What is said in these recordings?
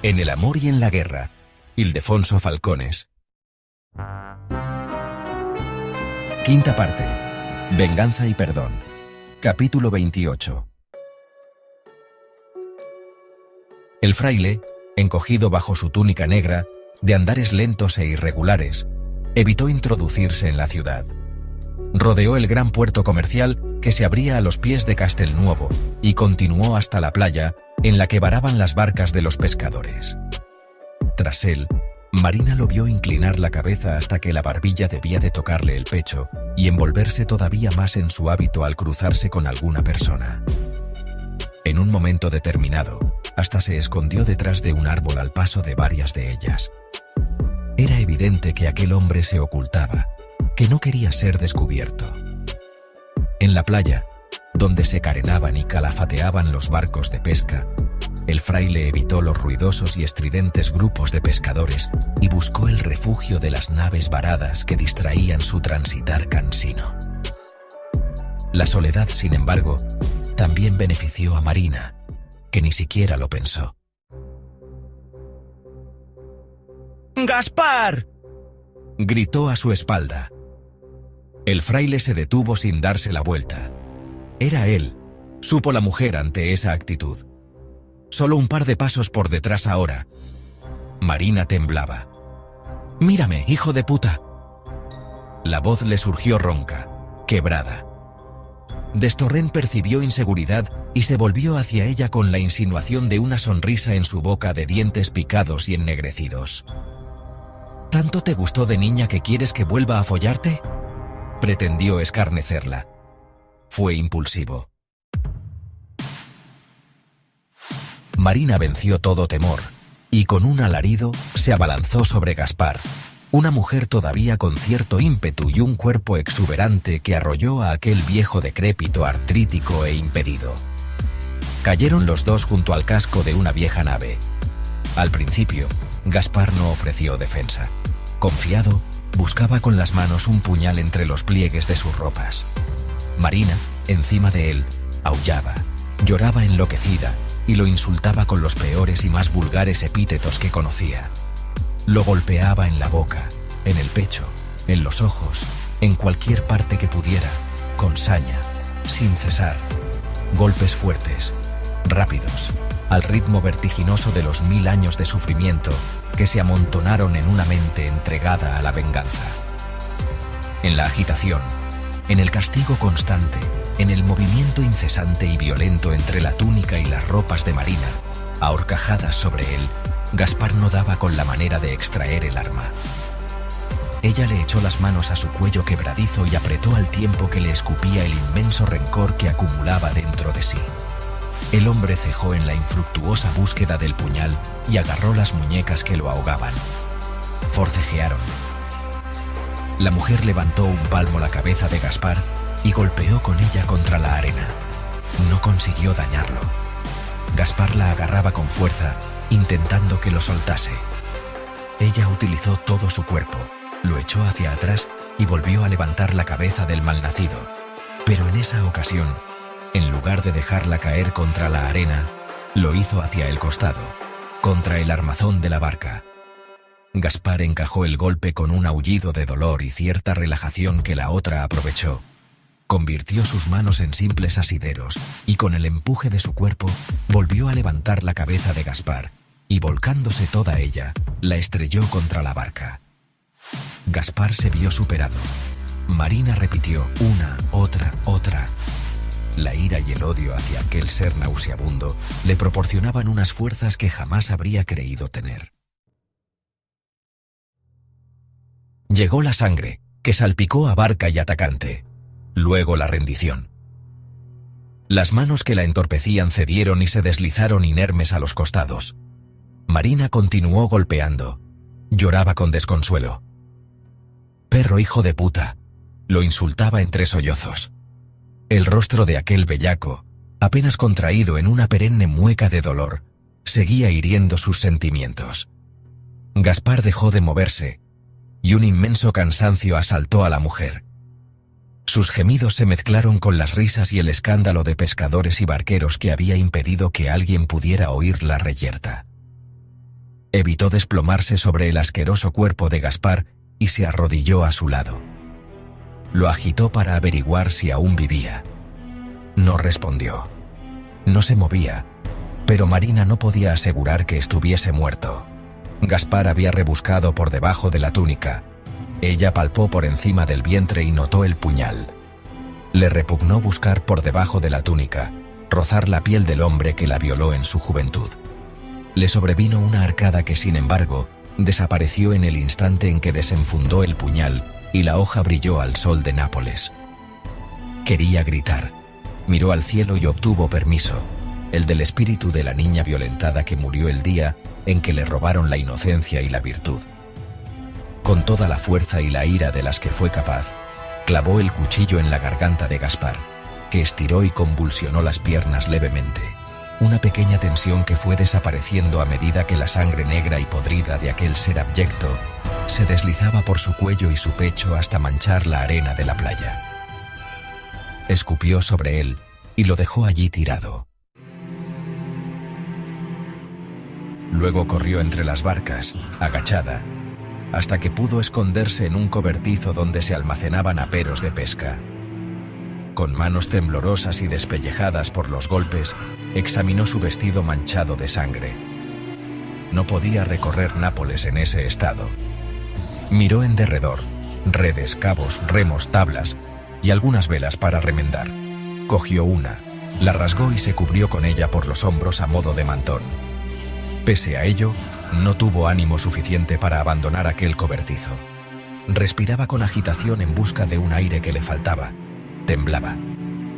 En el amor y en la guerra, Ildefonso Falcones. Quinta parte. Venganza y perdón. Capítulo 28. El fraile, encogido bajo su túnica negra, de andares lentos e irregulares, evitó introducirse en la ciudad. Rodeó el gran puerto comercial que se abría a los pies de Castelnuovo y continuó hasta la playa en la que varaban las barcas de los pescadores. Tras él, Marina lo vio inclinar la cabeza hasta que la barbilla debía de tocarle el pecho y envolverse todavía más en su hábito al cruzarse con alguna persona. En un momento determinado, hasta se escondió detrás de un árbol al paso de varias de ellas. Era evidente que aquel hombre se ocultaba, que no quería ser descubierto. En la playa, donde se carenaban y calafateaban los barcos de pesca, el fraile evitó los ruidosos y estridentes grupos de pescadores y buscó el refugio de las naves varadas que distraían su transitar cansino. La soledad, sin embargo, también benefició a Marina, que ni siquiera lo pensó. ¡Gaspar!, gritó a su espalda. El fraile se detuvo sin darse la vuelta. Era él, supo la mujer ante esa actitud. Solo un par de pasos por detrás ahora. Marina temblaba. «Mírame, hijo de puta». La voz le surgió ronca, quebrada. Destorrent percibió inseguridad y se volvió hacia ella con la insinuación de una sonrisa en su boca de dientes picados y ennegrecidos. «¿Tanto te gustó de niña que quieres que vuelva a follarte?», pretendió escarnecerla. Fue impulsivo. Marina venció todo temor y con un alarido se abalanzó sobre Gaspar, una mujer todavía con cierto ímpetu y un cuerpo exuberante que arrolló a aquel viejo decrépito, artrítico e impedido. Cayeron los dos junto al casco de una vieja nave. Al principio, Gaspar no ofreció defensa. Confiado, buscaba con las manos un puñal entre los pliegues de sus ropas. Marina, encima de él, aullaba, lloraba enloquecida y lo insultaba con los peores y más vulgares epítetos que conocía. Lo golpeaba en la boca, en el pecho, en los ojos, en cualquier parte que pudiera, con saña, sin cesar. Golpes fuertes, rápidos, al ritmo vertiginoso de los 1000 años de sufrimiento que se amontonaron en una mente entregada a la venganza. En la agitación, en el castigo constante, en el movimiento incesante y violento entre la túnica y las ropas de Marina, ahorcajadas sobre él, Gaspar no daba con la manera de extraer el arma. Ella le echó las manos a su cuello quebradizo y apretó al tiempo que le escupía el inmenso rencor que acumulaba dentro de sí. El hombre cejó en la infructuosa búsqueda del puñal y agarró las muñecas que lo ahogaban. Forcejearon. La mujer levantó un palmo la cabeza de Gaspar y golpeó con ella contra la arena. No consiguió dañarlo. Gaspar la agarraba con fuerza, intentando que lo soltase. Ella utilizó todo su cuerpo, lo echó hacia atrás y volvió a levantar la cabeza del malnacido. Pero en esa ocasión, en lugar de dejarla caer contra la arena, lo hizo hacia el costado, contra el armazón de la barca. Gaspar encajó el golpe con un aullido de dolor y cierta relajación que la otra aprovechó. Convirtió sus manos en simples asideros y con el empuje de su cuerpo volvió a levantar la cabeza de Gaspar y volcándose toda ella, la estrelló contra la barca. Gaspar se vio superado. Marina repitió una, otra. La ira y el odio hacia aquel ser nauseabundo le proporcionaban unas fuerzas que jamás habría creído tener. Llegó la sangre, que salpicó a barca y atacante. Luego la rendición. Las manos que la entorpecían cedieron y se deslizaron inermes a los costados. Marina continuó golpeando. Lloraba con desconsuelo. «Perro hijo de puta», lo insultaba entre sollozos. El rostro de aquel bellaco, apenas contraído en una perenne mueca de dolor, seguía hiriendo sus sentimientos. Gaspar dejó de moverse, y un inmenso cansancio asaltó a la mujer. Sus gemidos se mezclaron con las risas y el escándalo de pescadores y barqueros que había impedido que alguien pudiera oír la reyerta. Evitó desplomarse sobre el asqueroso cuerpo de Gaspar y se arrodilló a su lado. Lo agitó para averiguar si aún vivía. No respondió. No se movía, pero Marina no podía asegurar que estuviese muerto. Gaspar había rebuscado por debajo de la túnica. Ella palpó por encima del vientre y notó el puñal. Le repugnó buscar por debajo de la túnica, rozar la piel del hombre que la violó en su juventud. Le sobrevino una arcada que, sin embargo, desapareció en el instante en que desenfundó el puñal y la hoja brilló al sol de Nápoles. Quería gritar. Miró al cielo y obtuvo permiso, el del espíritu de la niña violentada que murió el día en que le robaron la inocencia y la virtud. Con toda la fuerza y la ira de las que fue capaz, clavó el cuchillo en la garganta de Gaspar, que estiró y convulsionó las piernas levemente. Una pequeña tensión que fue desapareciendo a medida que la sangre negra y podrida de aquel ser abyecto se deslizaba por su cuello y su pecho hasta manchar la arena de la playa. Escupió sobre él y lo dejó allí tirado. Luego corrió entre las barcas, agachada, hasta que pudo esconderse en un cobertizo donde se almacenaban aperos de pesca. Con manos temblorosas y despellejadas por los golpes, examinó su vestido manchado de sangre. No podía recorrer Nápoles en ese estado. Miró en derredor, redes, cabos, remos, tablas y algunas velas para remendar. Cogió una, la rasgó y se cubrió con ella por los hombros a modo de mantón. Pese a ello, no tuvo ánimo suficiente para abandonar aquel cobertizo. Respiraba con agitación en busca de un aire que le faltaba. Temblaba.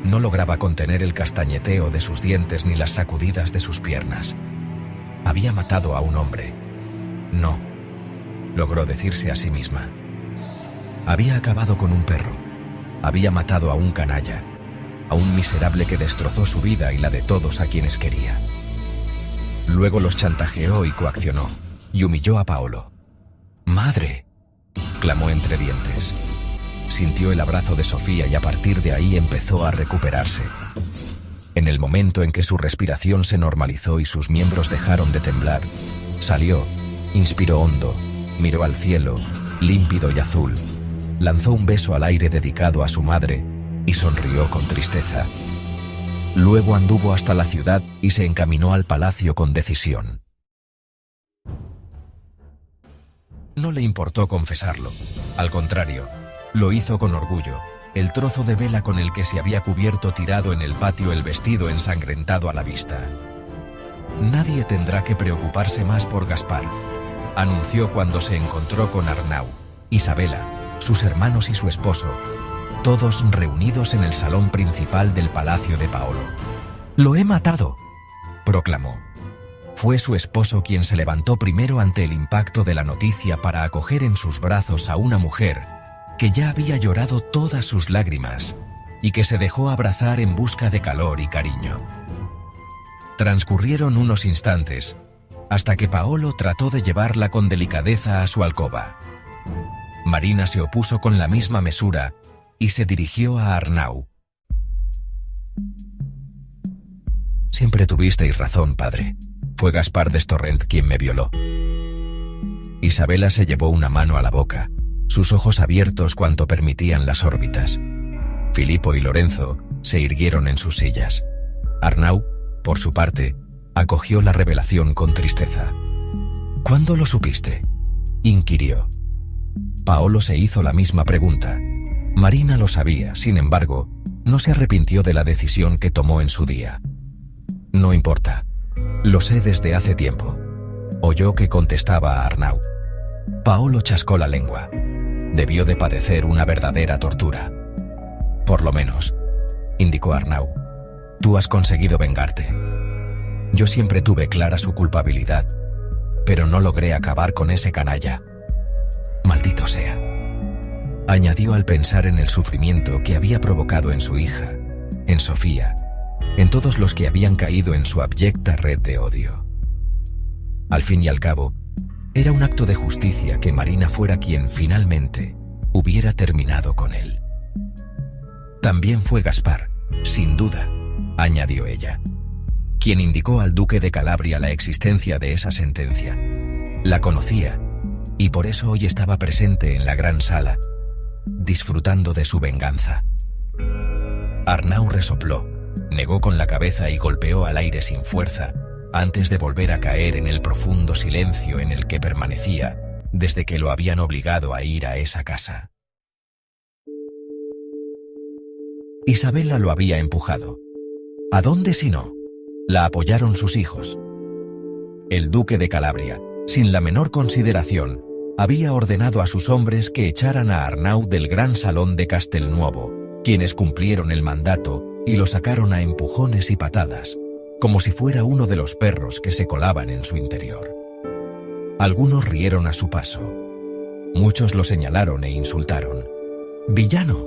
No lograba contener el castañeteo de sus dientes ni las sacudidas de sus piernas. Había matado a un hombre. No, logró decirse a sí misma. Había acabado con un perro. Había matado a un canalla, a un miserable que destrozó su vida y la de todos a quienes quería. Luego los chantajeó y coaccionó, y humilló a Paolo. «¡Madre!», clamó entre dientes. Sintió el abrazo de Sofía y a partir de ahí empezó a recuperarse. En el momento en que su respiración se normalizó y sus miembros dejaron de temblar, salió, inspiró hondo, miró al cielo, límpido y azul, lanzó un beso al aire dedicado a su madre y sonrió con tristeza. Luego anduvo hasta la ciudad y se encaminó al palacio con decisión. No le importó confesarlo, al contrario, lo hizo con orgullo. El trozo de vela con el que se había cubierto tirado en el patio, el vestido ensangrentado a la vista. «Nadie tendrá que preocuparse más por Gaspar», anunció cuando se encontró con Arnau, Isabela, sus hermanos y su esposo, todos reunidos en el salón principal del palacio de Paolo. «Lo he matado», proclamó. Fue su esposo quien se levantó primero ante el impacto de la noticia para acoger en sus brazos a una mujer que ya había llorado todas sus lágrimas y que se dejó abrazar en busca de calor y cariño. Transcurrieron unos instantes hasta que Paolo trató de llevarla con delicadeza a su alcoba. Marina se opuso con la misma mesura y se dirigió a Arnau. «Siempre tuvisteis razón, padre. Fue Gaspar d'Estorrent quien me violó». Isabela se llevó una mano a la boca, sus ojos abiertos cuanto permitían las órbitas. Filippo y Lorenzo se irguieron en sus sillas. Arnau, por su parte, acogió la revelación con tristeza. «¿Cuándo lo supiste?», inquirió. Paolo se hizo la misma pregunta. Marina lo sabía, sin embargo, no se arrepintió de la decisión que tomó en su día. «No importa. Lo sé desde hace tiempo», oyó que contestaba a Arnau. Paolo chascó la lengua. Debió de padecer una verdadera tortura. «Por lo menos», indicó Arnau, «tú has conseguido vengarte. Yo siempre tuve clara su culpabilidad, pero no logré acabar con ese canalla. Maldito sea», añadió al pensar en el sufrimiento que había provocado en su hija, en Sofía, en todos los que habían caído en su abyecta red de odio. Al fin y al cabo, era un acto de justicia que Marina fuera quien finalmente hubiera terminado con él. «También fue Gaspar, sin duda», añadió ella, «quien indicó al duque de Calabria la existencia de esa sentencia. La conocía, y por eso hoy estaba presente en la gran sala, disfrutando de su venganza. Arnau resopló, negó con la cabeza y golpeó al aire sin fuerza, antes de volver a caer en el profundo silencio en el que permanecía desde que lo habían obligado a ir a esa casa. Isabela lo había empujado. ¿A dónde si no? La apoyaron sus hijos. El duque de Calabria, sin la menor consideración, había ordenado a sus hombres que echaran a Arnau del gran salón de Castelnuovo, quienes cumplieron el mandato y lo sacaron a empujones y patadas, como si fuera uno de los perros que se colaban en su interior. Algunos rieron a su paso. Muchos lo señalaron e insultaron. ¡Villano!,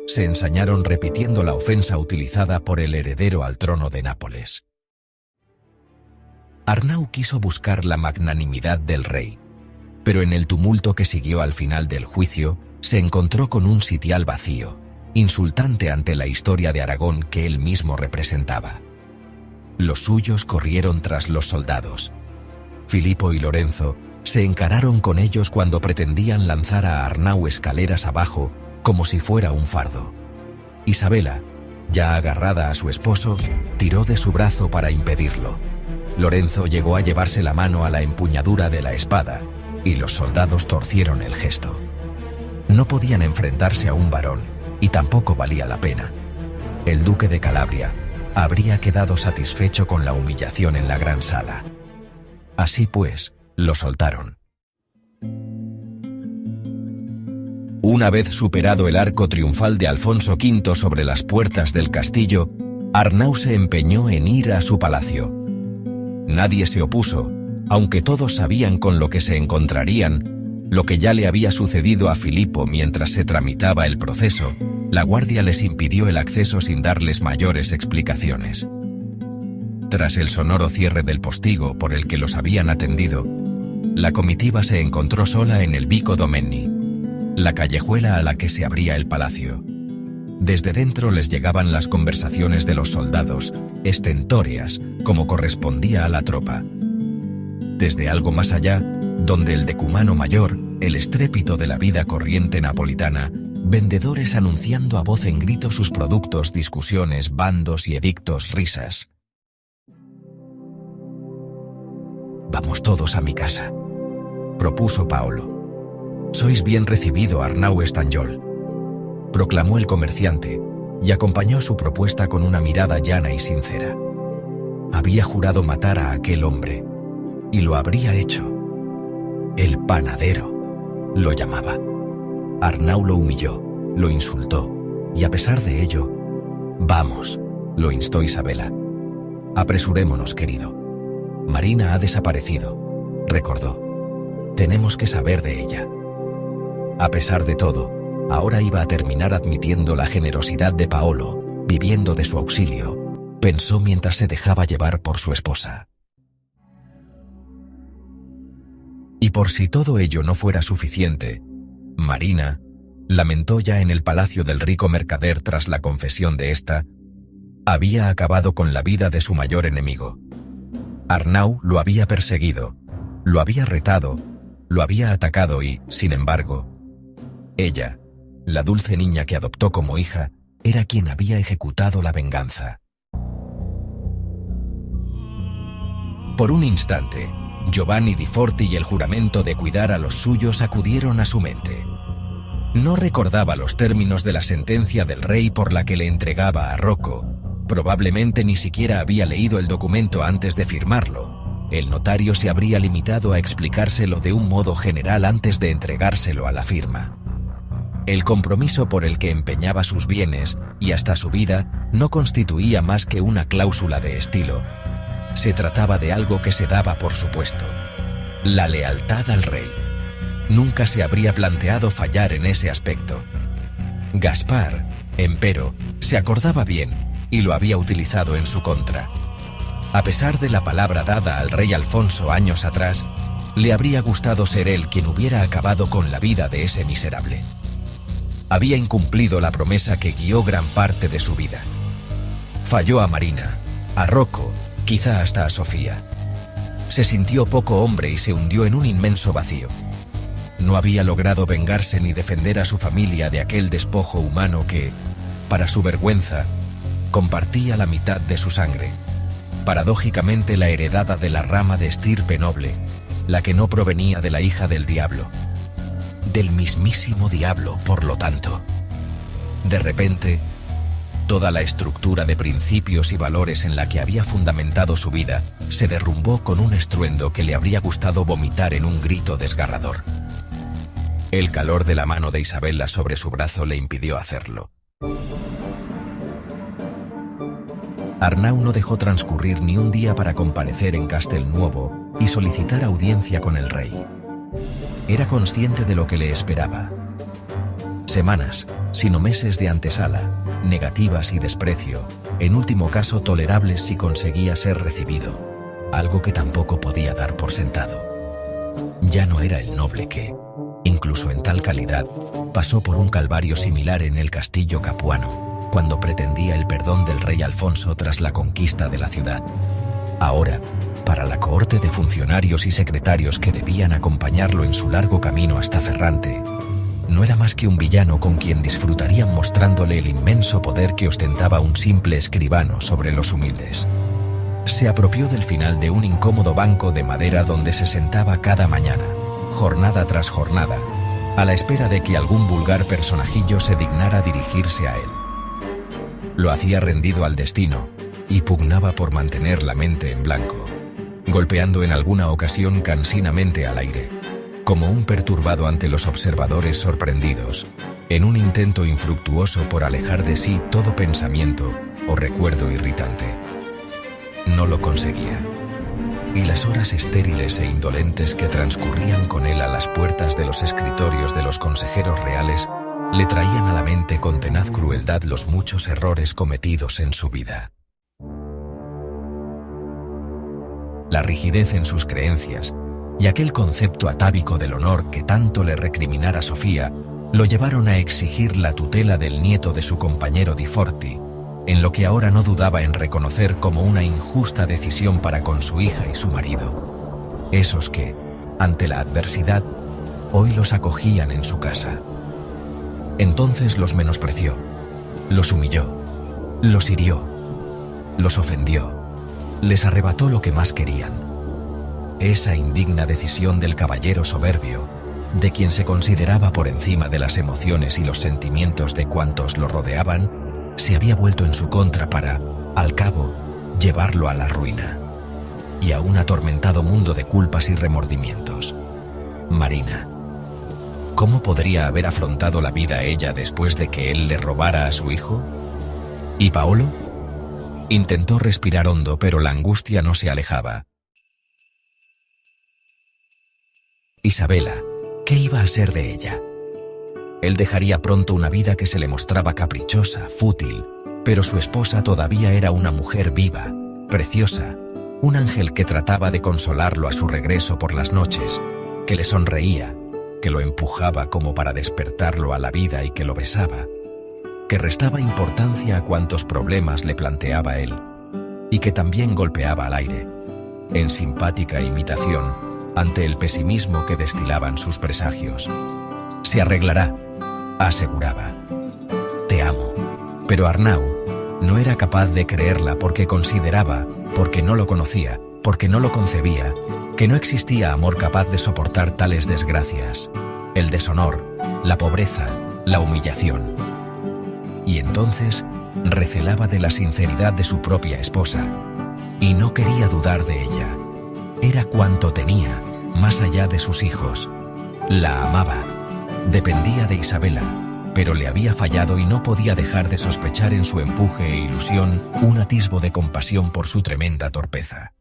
se ensañaron repitiendo la ofensa utilizada por el heredero al trono de Nápoles. Arnau quiso buscar la magnanimidad del rey, pero en el tumulto que siguió al final del juicio se encontró con un sitial vacío, insultante ante la historia de Aragón que él mismo representaba. Los suyos corrieron tras los soldados. Filipo y Lorenzo se encararon con ellos cuando pretendían lanzar a Arnau escaleras abajo como si fuera un fardo. Isabela, ya agarrada a su esposo, tiró de su brazo para impedirlo. Lorenzo llegó a llevarse la mano a la empuñadura de la espada, y los soldados torcieron el gesto. No podían enfrentarse a un varón, y tampoco valía la pena. El duque de Calabria habría quedado satisfecho con la humillación en la gran sala. Así pues, lo soltaron. Una vez superado el arco triunfal de Alfonso V sobre las puertas del castillo, Arnau se empeñó en ir a su palacio. Nadie se opuso, aunque todos sabían con lo que se encontrarían. Lo que ya le había sucedido a Filipo mientras se tramitaba el proceso, la guardia les impidió el acceso sin darles mayores explicaciones. Tras el sonoro cierre del postigo por el que los habían atendido, la comitiva se encontró sola en el Vico Domenni, la callejuela a la que se abría el palacio. Desde dentro les llegaban las conversaciones de los soldados, estentóreas, como correspondía a la tropa. Desde algo más allá, donde el decumano mayor, el estrépito de la vida corriente napolitana, vendedores anunciando a voz en grito sus productos, discusiones, bandos y edictos, risas. «Vamos todos a mi casa», propuso Paolo. «Sois bien recibido, Arnau Estanyol», proclamó el comerciante, y acompañó su propuesta con una mirada llana y sincera. Había jurado matar a aquel hombre, y lo habría hecho. El panadero lo llamaba. Arnau lo humilló, lo insultó, y a pesar de ello, «Vamos», lo instó Isabela. «Apresurémonos, querido. Marina ha desaparecido», recordó. «Tenemos que saber de ella». A pesar de todo, ahora iba a terminar admitiendo la generosidad de Paolo, viviendo de su auxilio, pensó mientras se dejaba llevar por su esposa. Y por si todo ello no fuera suficiente, Marina, lamentó ya en el palacio del rico mercader tras la confesión de ésta, había acabado con la vida de su mayor enemigo. Arnau lo había perseguido, lo había retado, lo había atacado y, sin embargo, ella, la dulce niña que adoptó como hija, era quien había ejecutado la venganza. Por un instante, Giovanni di Forti y el juramento de cuidar a los suyos acudieron a su mente. No recordaba los términos de la sentencia del rey por la que le entregaba a Rocco. Probablemente ni siquiera había leído el documento antes de firmarlo. El notario se habría limitado a explicárselo de un modo general antes de entregárselo a la firma. El compromiso por el que empeñaba sus bienes y hasta su vida no constituía más que una cláusula de estilo. Se trataba de algo que se daba por supuesto: la lealtad al rey. Nunca se habría planteado fallar en ese aspecto. Gaspar, empero, se acordaba bien y lo había utilizado en su contra. A pesar de la palabra dada al rey Alfonso años atrás, le habría gustado ser él quien hubiera acabado con la vida de ese miserable. Había incumplido la promesa que guió gran parte de su vida. Falló a Marina, a Rocco, quizá hasta a Sofía. Se sintió poco hombre y se hundió en un inmenso vacío. No había logrado vengarse ni defender a su familia de aquel despojo humano que, para su vergüenza, compartía la mitad de su sangre, paradójicamente la heredada de la rama de estirpe noble, la que no provenía de la hija del diablo. Del mismísimo diablo, por lo tanto. De repente, toda la estructura de principios y valores en la que había fundamentado su vida se derrumbó con un estruendo que le habría gustado vomitar en un grito desgarrador. El calor de la mano de Isabela sobre su brazo le impidió hacerlo. Arnau no dejó transcurrir ni un día para comparecer en Castelnuovo y solicitar audiencia con el rey. Era consciente de lo que le esperaba. Semanas, sino meses de antesala, negativas y desprecio, en último caso tolerables si conseguía ser recibido, algo que tampoco podía dar por sentado. Ya no era el noble que, incluso en tal calidad, pasó por un calvario similar en el castillo capuano, cuando pretendía el perdón del rey Alfonso tras la conquista de la ciudad. Ahora, para la cohorte de funcionarios y secretarios que debían acompañarlo en su largo camino hasta Ferrante, no era más que un villano con quien disfrutarían mostrándole el inmenso poder que ostentaba un simple escribano sobre los humildes. Se apropió del final de un incómodo banco de madera donde se sentaba cada mañana, jornada tras jornada, a la espera de que algún vulgar personajillo se dignara dirigirse a él. Lo hacía rendido al destino y pugnaba por mantener la mente en blanco, golpeando en alguna ocasión cansinamente al aire, como un perturbado ante los observadores sorprendidos, en un intento infructuoso por alejar de sí todo pensamiento o recuerdo irritante. No lo conseguía, y las horas estériles e indolentes que transcurrían con él a las puertas de los escritorios de los consejeros reales le traían a la mente con tenaz crueldad los muchos errores cometidos en su vida. La rigidez en sus creencias y aquel concepto atávico del honor que tanto le recriminara Sofía lo llevaron a exigir la tutela del nieto de su compañero Di Forti, en lo que ahora no dudaba en reconocer como una injusta decisión para con su hija y su marido. Esos que, ante la adversidad, hoy los acogían en su casa. Entonces los menospreció, los humilló, los hirió, los ofendió, les arrebató lo que más querían. Esa indigna decisión del caballero soberbio, de quien se consideraba por encima de las emociones y los sentimientos de cuantos lo rodeaban, se había vuelto en su contra para, al cabo, llevarlo a la ruina y a un atormentado mundo de culpas y remordimientos. Marina. ¿Cómo podría haber afrontado la vida ella después de que él le robara a su hijo? ¿Y Paolo? Intentó respirar hondo, pero la angustia no se alejaba. Isabela, ¿qué iba a ser de ella? Él dejaría pronto una vida que se le mostraba caprichosa, fútil, pero su esposa todavía era una mujer viva, preciosa, un ángel que trataba de consolarlo a su regreso por las noches, que le sonreía, que lo empujaba como para despertarlo a la vida y que lo besaba, que restaba importancia a cuantos problemas le planteaba él, y que también golpeaba al aire, en simpática imitación, ante el pesimismo que destilaban sus presagios. Se arreglará, aseguraba. Te amo. Pero Arnau no era capaz de creerla porque consideraba, porque no lo conocía, porque no lo concebía, que no existía amor capaz de soportar tales desgracias, el deshonor, la pobreza, la humillación. Y entonces recelaba de la sinceridad de su propia esposa, y no quería dudar de ella. Era cuanto tenía, más allá de sus hijos. La amaba, dependía de Isabela, pero le había fallado y no podía dejar de sospechar en su empuje e ilusión un atisbo de compasión por su tremenda torpeza.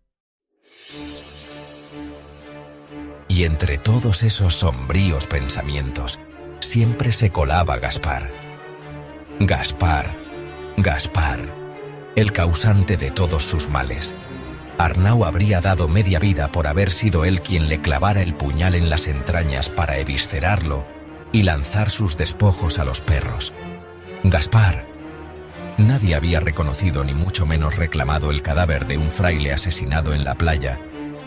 Y entre todos esos sombríos pensamientos, siempre se colaba Gaspar. Gaspar, Gaspar, el causante de todos sus males. Arnau habría dado media vida por haber sido él quien le clavara el puñal en las entrañas para eviscerarlo y lanzar sus despojos a los perros. Gaspar. Nadie había reconocido ni mucho menos reclamado el cadáver de un fraile asesinado en la playa,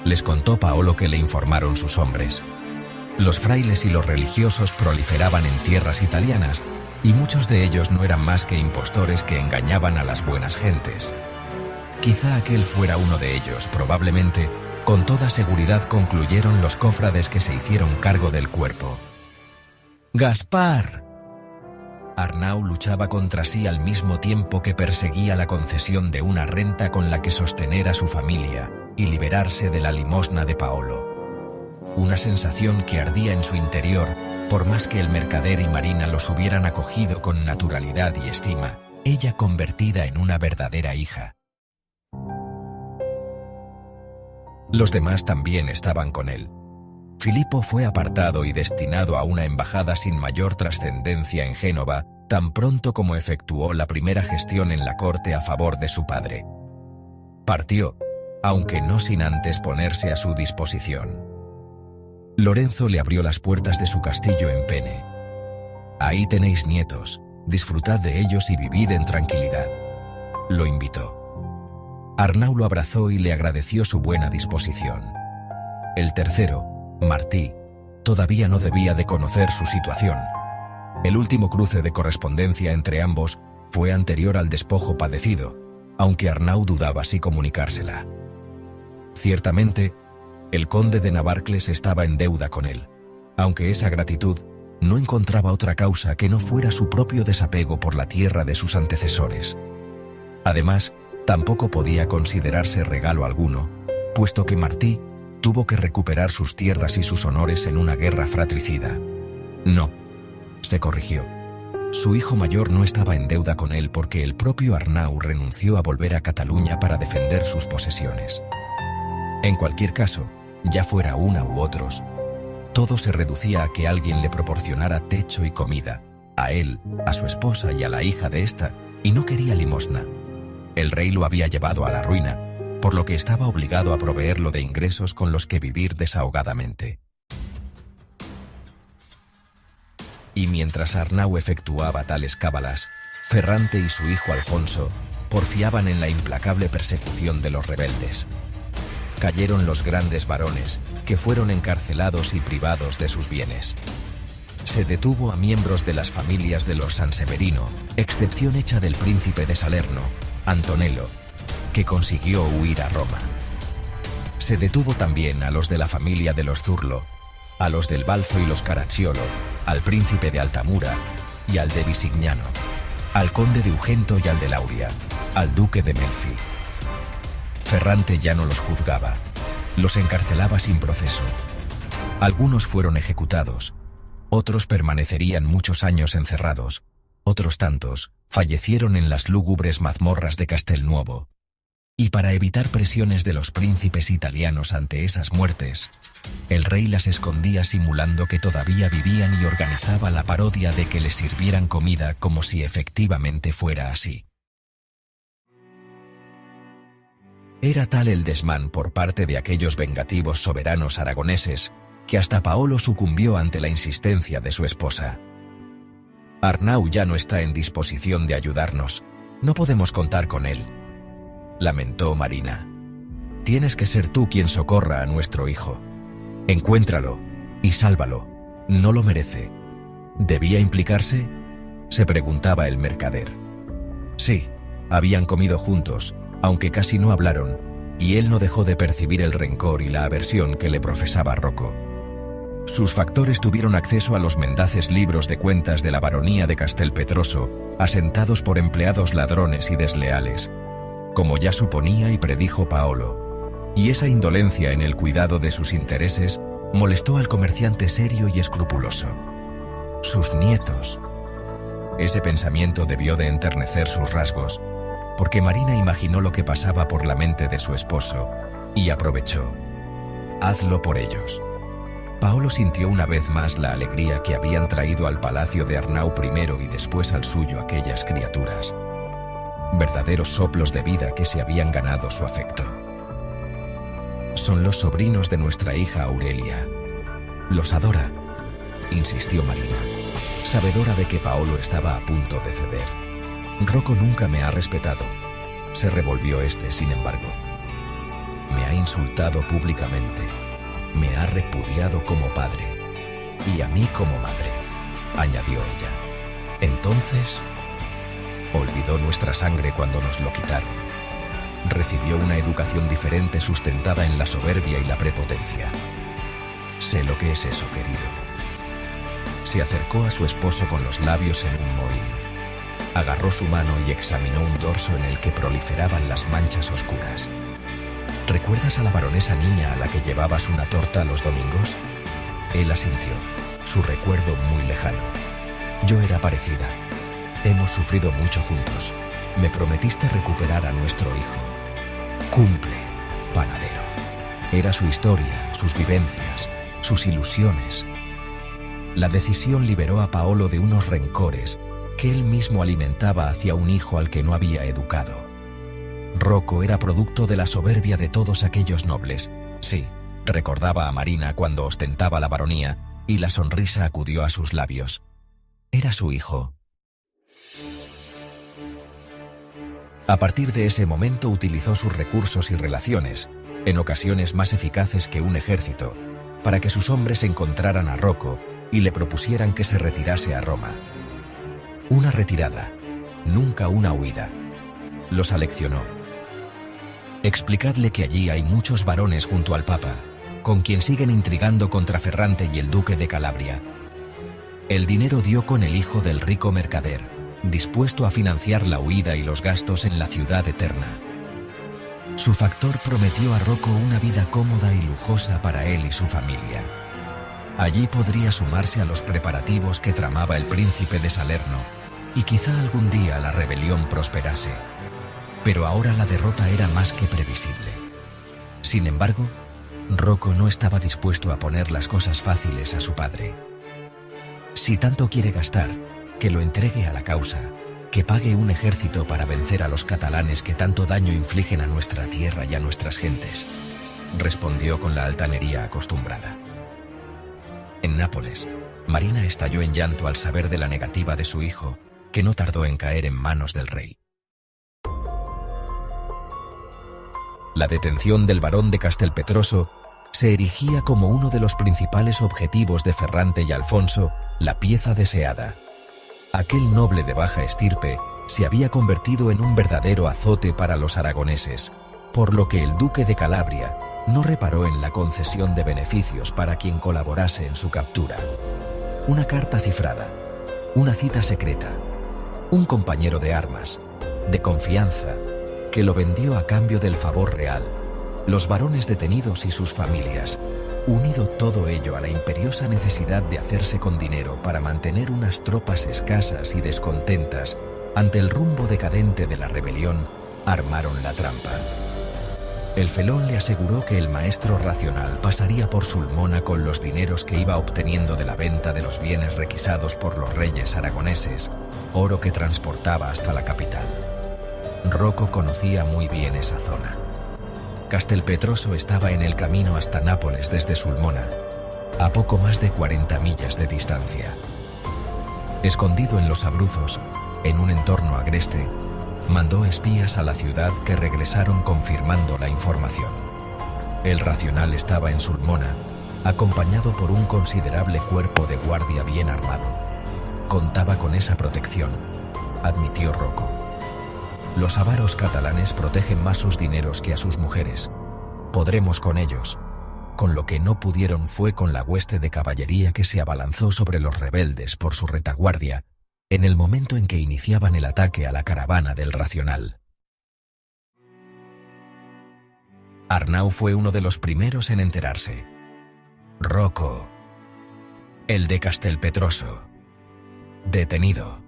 Les contó Paolo que le informaron sus hombres. Los frailes y los religiosos proliferaban en tierras italianas, y muchos de ellos no eran más que impostores que engañaban a las buenas gentes. Quizá aquel fuera uno de ellos, probablemente, con toda seguridad concluyeron los cofrades que se hicieron cargo del cuerpo. ¡Gaspar! Arnau luchaba contra sí al mismo tiempo que perseguía la concesión de una renta con la que sostener a su familia y liberarse de la limosna de Paolo. Una sensación que ardía en su interior, por más que el mercader y Marina los hubieran acogido con naturalidad y estima, ella convertida en una verdadera hija. Los demás también estaban con él. Filippo fue apartado y destinado a una embajada sin mayor trascendencia en Génova, tan pronto como efectuó la primera gestión en la corte a favor de su padre. Partió, aunque no sin antes ponerse a su disposición. Lorenzo le abrió las puertas de su castillo en Pene. «Ahí tenéis nietos, disfrutad de ellos y vivid en tranquilidad», lo invitó. Arnau lo abrazó y le agradeció su buena disposición. El tercero, Martí, todavía no debía de conocer su situación. El último cruce de correspondencia entre ambos fue anterior al despojo padecido, aunque Arnau dudaba si comunicársela. Ciertamente, el conde de Navarcles estaba en deuda con él, aunque esa gratitud no encontraba otra causa que no fuera su propio desapego por la tierra de sus antecesores. Además, tampoco podía considerarse regalo alguno, puesto que Martí tuvo que recuperar sus tierras y sus honores en una guerra fratricida. No, se corrigió. Su hijo mayor no estaba en deuda con él porque el propio Arnau renunció a volver a Cataluña para defender sus posesiones. En cualquier caso, ya fuera una u otros, todo se reducía a que alguien le proporcionara techo y comida, a él, a su esposa y a la hija de ésta, y no quería limosna. El rey lo había llevado a la ruina, por lo que estaba obligado a proveerlo de ingresos con los que vivir desahogadamente. Y mientras Arnau efectuaba tales cábalas, Ferrante y su hijo Alfonso porfiaban en la implacable persecución de los rebeldes. Cayeron los grandes varones, que fueron encarcelados y privados de sus bienes. Se detuvo a miembros de las familias de los Sanseverino, excepción hecha del príncipe de Salerno, Antonello, que consiguió huir a Roma. Se detuvo también a los de la familia de los Zurlo, a los del Balzo y los Caracciolo, al príncipe de Altamura y al de Visignano, al conde de Ugento y al de Lauria, al duque de Melfi. Ferrante ya no los juzgaba, los encarcelaba sin proceso. Algunos fueron ejecutados, otros permanecerían muchos años encerrados, otros tantos fallecieron en las lúgubres mazmorras de Castelnuovo. Y para evitar presiones de los príncipes italianos ante esas muertes, el rey las escondía simulando que todavía vivían y organizaba la parodia de que les sirvieran comida como si efectivamente fuera así. Era tal el desmán por parte de aquellos vengativos soberanos aragoneses que hasta Paolo sucumbió ante la insistencia de su esposa. «Arnau ya no está en disposición de ayudarnos, no podemos contar con él», lamentó Marina. «Tienes que ser tú quien socorra a nuestro hijo. Encuéntralo y sálvalo, no lo merece». ¿Debía implicarse?, se preguntaba el mercader. Sí, habían comido juntos, aunque casi no hablaron, y él no dejó de percibir el rencor y la aversión que le profesaba Rocco. Sus factores tuvieron acceso a los mendaces libros de cuentas de la baronía de Castelpetroso, asentados por empleados ladrones y desleales, como ya suponía y predijo Paolo, y esa indolencia en el cuidado de sus intereses molestó al comerciante serio y escrupuloso. Sus nietos. Ese pensamiento debió de enternecer sus rasgos, porque Marina imaginó lo que pasaba por la mente de su esposo, y aprovechó. «Hazlo por ellos». Paolo sintió una vez más la alegría que habían traído al palacio de Arnau primero y después al suyo aquellas criaturas. Verdaderos soplos de vida que se habían ganado su afecto. «Son los sobrinos de nuestra hija Aurelia. Los adora», insistió Marina, sabedora de que Paolo estaba a punto de ceder. «Rocco nunca me ha respetado», se revolvió este, sin embargo. Me ha insultado públicamente. Me ha repudiado como padre. Y a mí como madre, añadió ella. Entonces, olvidó nuestra sangre cuando nos lo quitaron. Recibió una educación diferente sustentada en la soberbia y la prepotencia. Sé lo que es eso, querido. Se acercó a su esposo con los labios en un mohín. Agarró su mano y examinó un dorso en el que proliferaban las manchas oscuras. ¿Recuerdas a la baronesa niña a la que llevabas una torta los domingos? Él asintió, su recuerdo muy lejano. Yo era parecida. Hemos sufrido mucho juntos. Me prometiste recuperar a nuestro hijo. Cumple, panadero. Era su historia, sus vivencias, sus ilusiones. La decisión liberó a Paolo de unos rencores que él mismo alimentaba hacia un hijo al que no había educado. Rocco era producto de la soberbia de todos aquellos nobles. Sí, recordaba a Marina cuando ostentaba la baronía, y la sonrisa acudió a sus labios. Era su hijo. A partir de ese momento utilizó sus recursos y relaciones, en ocasiones más eficaces que un ejército, para que sus hombres encontraran a Rocco y le propusieran que se retirase a Roma. Una retirada, nunca una huida. Los aleccionó. Explicadle que allí hay muchos varones junto al Papa, con quien siguen intrigando contra Ferrante y el duque de Calabria. El dinero dio con el hijo del rico mercader, dispuesto a financiar la huida y los gastos en la ciudad eterna. Su factor prometió a Rocco una vida cómoda y lujosa para él y su familia. Allí podría sumarse a los preparativos que tramaba el príncipe de Salerno, y quizá algún día la rebelión prosperase. Pero ahora la derrota era más que previsible. Sin embargo, Rocco no estaba dispuesto a poner las cosas fáciles a su padre. Si tanto quiere gastar, que lo entregue a la causa, que pague un ejército para vencer a los catalanes que tanto daño infligen a nuestra tierra y a nuestras gentes, respondió con la altanería acostumbrada. En Nápoles, Marina estalló en llanto al saber de la negativa de su hijo, que no tardó en caer en manos del rey. La detención del barón de Castelpetroso se erigía como uno de los principales objetivos de Ferrante y Alfonso, la pieza deseada. Aquel noble de baja estirpe se había convertido en un verdadero azote para los aragoneses, por lo que el duque de Calabria no reparó en la concesión de beneficios para quien colaborase en su captura. Una carta cifrada, una cita secreta, un compañero de armas, de confianza, que lo vendió a cambio del favor real, los varones detenidos y sus familias, unido todo ello a la imperiosa necesidad de hacerse con dinero para mantener unas tropas escasas y descontentas ante el rumbo decadente de la rebelión, armaron la trampa. El felón le aseguró que el maestro racional pasaría por Sulmona con los dineros que iba obteniendo de la venta de los bienes requisados por los reyes aragoneses, oro que transportaba hasta la capital. Rocco conocía muy bien esa zona. Castelpetroso estaba en el camino hasta Nápoles desde Sulmona, a poco más de 40 millas de distancia. Escondido en los Abruzos, en un entorno agreste, mandó espías a la ciudad que regresaron confirmando la información. El racional estaba en Sulmona, acompañado por un considerable cuerpo de guardia bien armado. Contaba con esa protección, admitió Rocco. Los avaros catalanes protegen más sus dineros que a sus mujeres. Podremos con ellos. Con lo que no pudieron fue con la hueste de caballería que se abalanzó sobre los rebeldes por su retaguardia, en el momento en que iniciaban el ataque a la caravana del racional. Arnau fue uno de los primeros en enterarse. Rocco, el de Castelpetroso, detenido.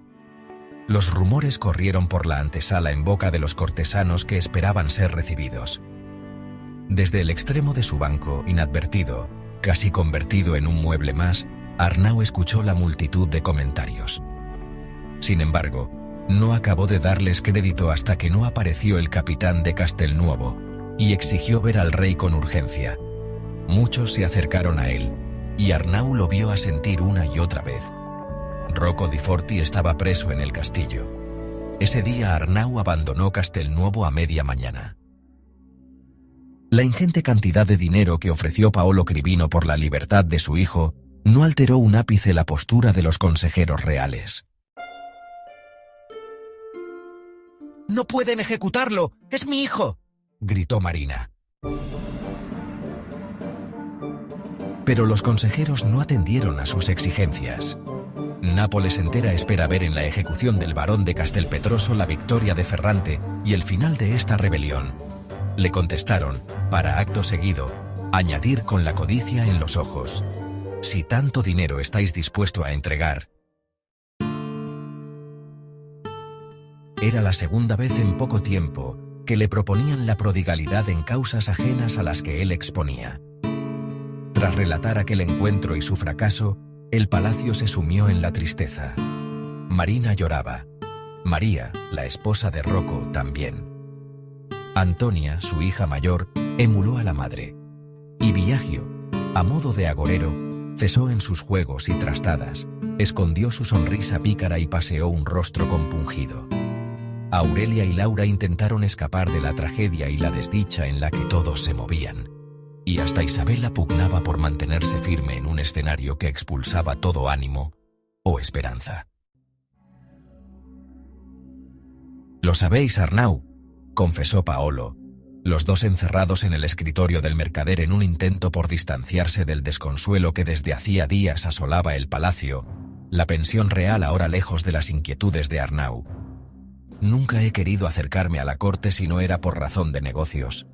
Los rumores corrieron por la antesala en boca de los cortesanos que esperaban ser recibidos. Desde el extremo de su banco, inadvertido, casi convertido en un mueble más, Arnau escuchó la multitud de comentarios. Sin embargo, no acabó de darles crédito hasta que no apareció el capitán de Castelnuovo y exigió ver al rey con urgencia. Muchos se acercaron a él, y Arnau lo vio asentir una y otra vez. Rocco di Forti estaba preso en el castillo. Ese día Arnau abandonó Castelnuovo a media mañana. La ingente cantidad de dinero que ofreció Paolo Cribino por la libertad de su hijo no alteró un ápice la postura de los consejeros reales. «¡No pueden ejecutarlo! ¡Es mi hijo!», gritó Marina. Pero los consejeros no atendieron a sus exigencias. Nápoles entera espera ver en la ejecución del barón de Castelpetroso la victoria de Ferrante y el final de esta rebelión. Le contestaron, para acto seguido, añadir con la codicia en los ojos: «Si tanto dinero estáis dispuesto a entregar». Era la segunda vez en poco tiempo que le proponían la prodigalidad en causas ajenas a las que él exponía. Tras relatar aquel encuentro y su fracaso, el palacio se sumió en la tristeza. Marina lloraba. María, la esposa de Rocco, también. Antonia, su hija mayor, emuló a la madre. Y Biagio, a modo de agorero, cesó en sus juegos y trastadas, escondió su sonrisa pícara y paseó un rostro compungido. Aurelia y Laura intentaron escapar de la tragedia y la desdicha en la que todos se movían. Y hasta Isabela pugnaba por mantenerse firme en un escenario que expulsaba todo ánimo o esperanza. «Lo sabéis, Arnau», confesó Paolo, los dos encerrados en el escritorio del mercader en un intento por distanciarse del desconsuelo que desde hacía días asolaba el palacio, la pensión real ahora lejos de las inquietudes de Arnau. «Nunca he querido acercarme a la corte si no era por razón de negocios.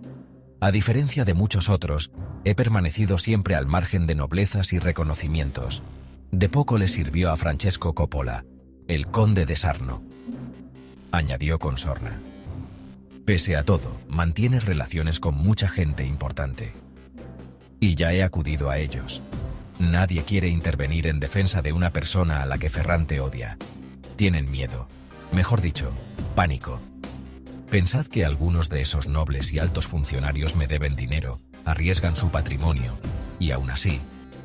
A diferencia de muchos otros, he permanecido siempre al margen de noblezas y reconocimientos. De poco le sirvió a Francesco Coppola, el conde de Sarno», añadió con sorna. «Pese a todo, mantiene relaciones con mucha gente importante. Y ya he acudido a ellos. Nadie quiere intervenir en defensa de una persona a la que Ferrante odia. Tienen miedo, mejor dicho, pánico. Pensad que algunos de esos nobles y altos funcionarios me deben dinero, arriesgan su patrimonio, y aún así,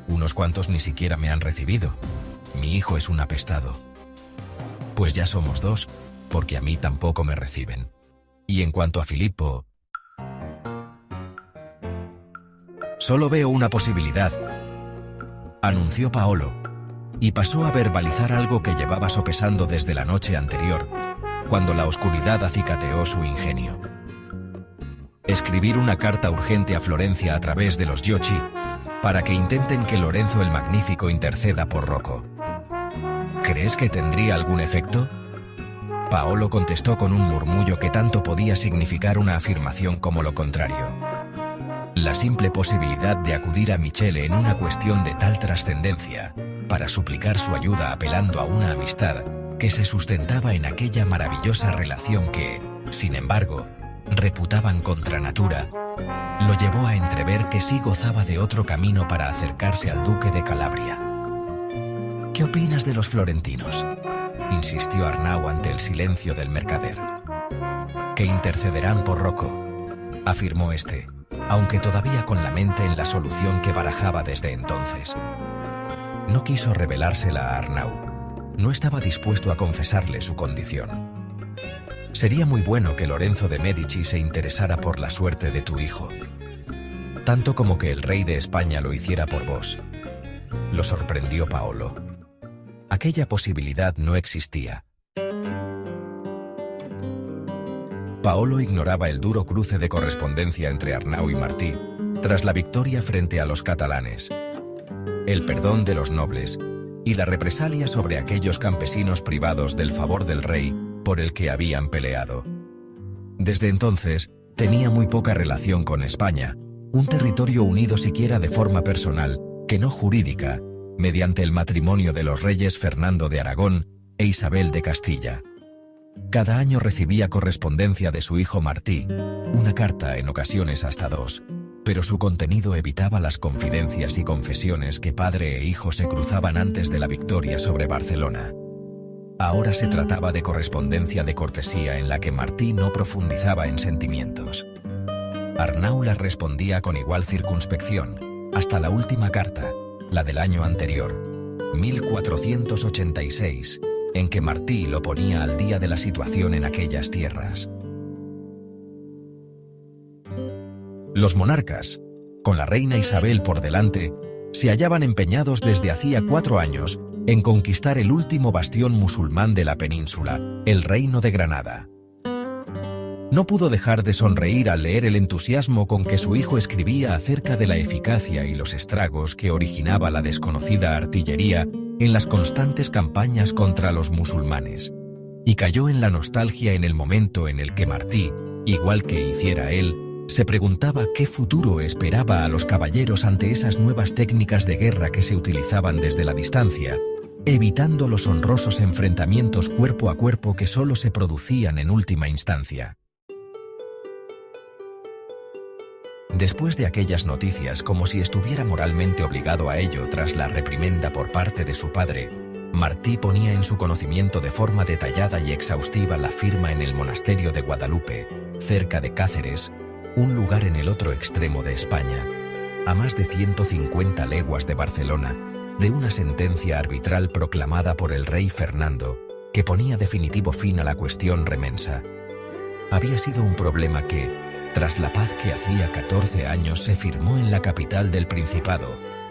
unos cuantos ni siquiera me han recibido. Mi hijo es un apestado. Pues ya somos dos, porque a mí tampoco me reciben. Y en cuanto a Filippo, solo veo una posibilidad», anunció Paolo, y pasó a verbalizar algo que llevaba sopesando desde la noche anterior, cuando la oscuridad acicateó su ingenio. «Escribir una carta urgente a Florencia a través de los Giochi, para que intenten que Lorenzo el Magnífico interceda por Rocco. ¿Crees que tendría algún efecto?». Paolo contestó con un murmullo que tanto podía significar una afirmación como lo contrario. La simple posibilidad de acudir a Michele en una cuestión de tal trascendencia, para suplicar su ayuda apelando a una amistad que se sustentaba en aquella maravillosa relación que, sin embargo, reputaban contra natura, lo llevó a entrever que sí gozaba de otro camino para acercarse al duque de Calabria. «¿Qué opinas de los florentinos?», insistió Arnau ante el silencio del mercader. «Que intercederán por Rocco», afirmó este, aunque todavía con la mente en la solución que barajaba desde entonces. No quiso revelársela a Arnau. No estaba dispuesto a confesarle su condición. «Sería muy bueno que Lorenzo de Medici se interesara por la suerte de tu hijo, tanto como que el rey de España lo hiciera por vos», lo sorprendió Paolo. Aquella posibilidad no existía. Paolo ignoraba el duro cruce de correspondencia entre Arnau y Martí, tras la victoria frente a los catalanes, el perdón de los nobles y la represalia sobre aquellos campesinos privados del favor del rey por el que habían peleado. Desde entonces, tenía muy poca relación con España, un territorio unido siquiera de forma personal, que no jurídica, mediante el matrimonio de los reyes Fernando de Aragón e Isabel de Castilla. Cada año recibía correspondencia de su hijo Martí, una carta, en ocasiones hasta dos, pero su contenido evitaba las confidencias y confesiones que padre e hijo se cruzaban antes de la victoria sobre Barcelona. Ahora se trataba de correspondencia de cortesía en la que Martí no profundizaba en sentimientos. Arnau las respondía con igual circunspección, hasta la última carta, la del año anterior, 1486, en que Martí lo ponía al día de la situación en aquellas tierras. Los monarcas, con la reina Isabel por delante, se hallaban empeñados desde hacía 4 años en conquistar el último bastión musulmán de la península, el Reino de Granada. No pudo dejar de sonreír al leer el entusiasmo con que su hijo escribía acerca de la eficacia y los estragos que originaba la desconocida artillería en las constantes campañas contra los musulmanes, y cayó en la nostalgia en el momento en el que Martí, igual que hiciera él, se preguntaba qué futuro esperaba a los caballeros ante esas nuevas técnicas de guerra que se utilizaban desde la distancia, evitando los honrosos enfrentamientos cuerpo a cuerpo que solo se producían en última instancia. Después de aquellas noticias, como si estuviera moralmente obligado a ello tras la reprimenda por parte de su padre, Martí ponía en su conocimiento de forma detallada y exhaustiva la firma en el monasterio de Guadalupe, cerca de Cáceres, un lugar en el otro extremo de España, a más de 150 leguas de Barcelona, de una sentencia arbitral proclamada por el rey Fernando, que ponía definitivo fin a la cuestión remensa. Había sido un problema que, tras la paz que hacía 14 años se firmó en la capital del Principado,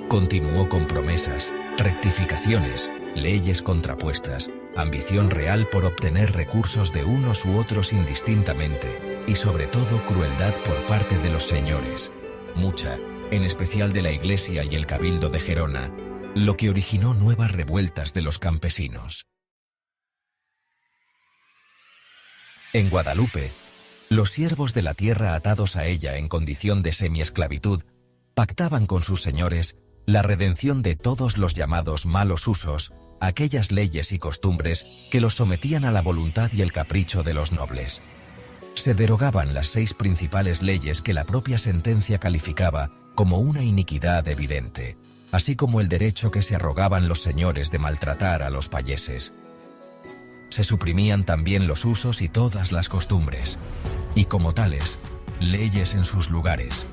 continuó con promesas, rectificaciones, leyes contrapuestas, ambición real por obtener recursos de unos u otros indistintamente, y sobre todo crueldad por parte de los señores, mucha, en especial de la Iglesia y el Cabildo de Gerona, lo que originó nuevas revueltas de los campesinos. En Guadalupe, los siervos de la tierra atados a ella en condición de semiesclavitud pactaban con sus señores la redención de todos los llamados malos usos, aquellas leyes y costumbres que los sometían a la voluntad y el capricho de los nobles. Se derogaban las 6 principales leyes que la propia sentencia calificaba como una iniquidad evidente, así como el derecho que se arrogaban los señores de maltratar a los payeses. Se suprimían también los usos y todas las costumbres, y como tales, leyes en sus lugares,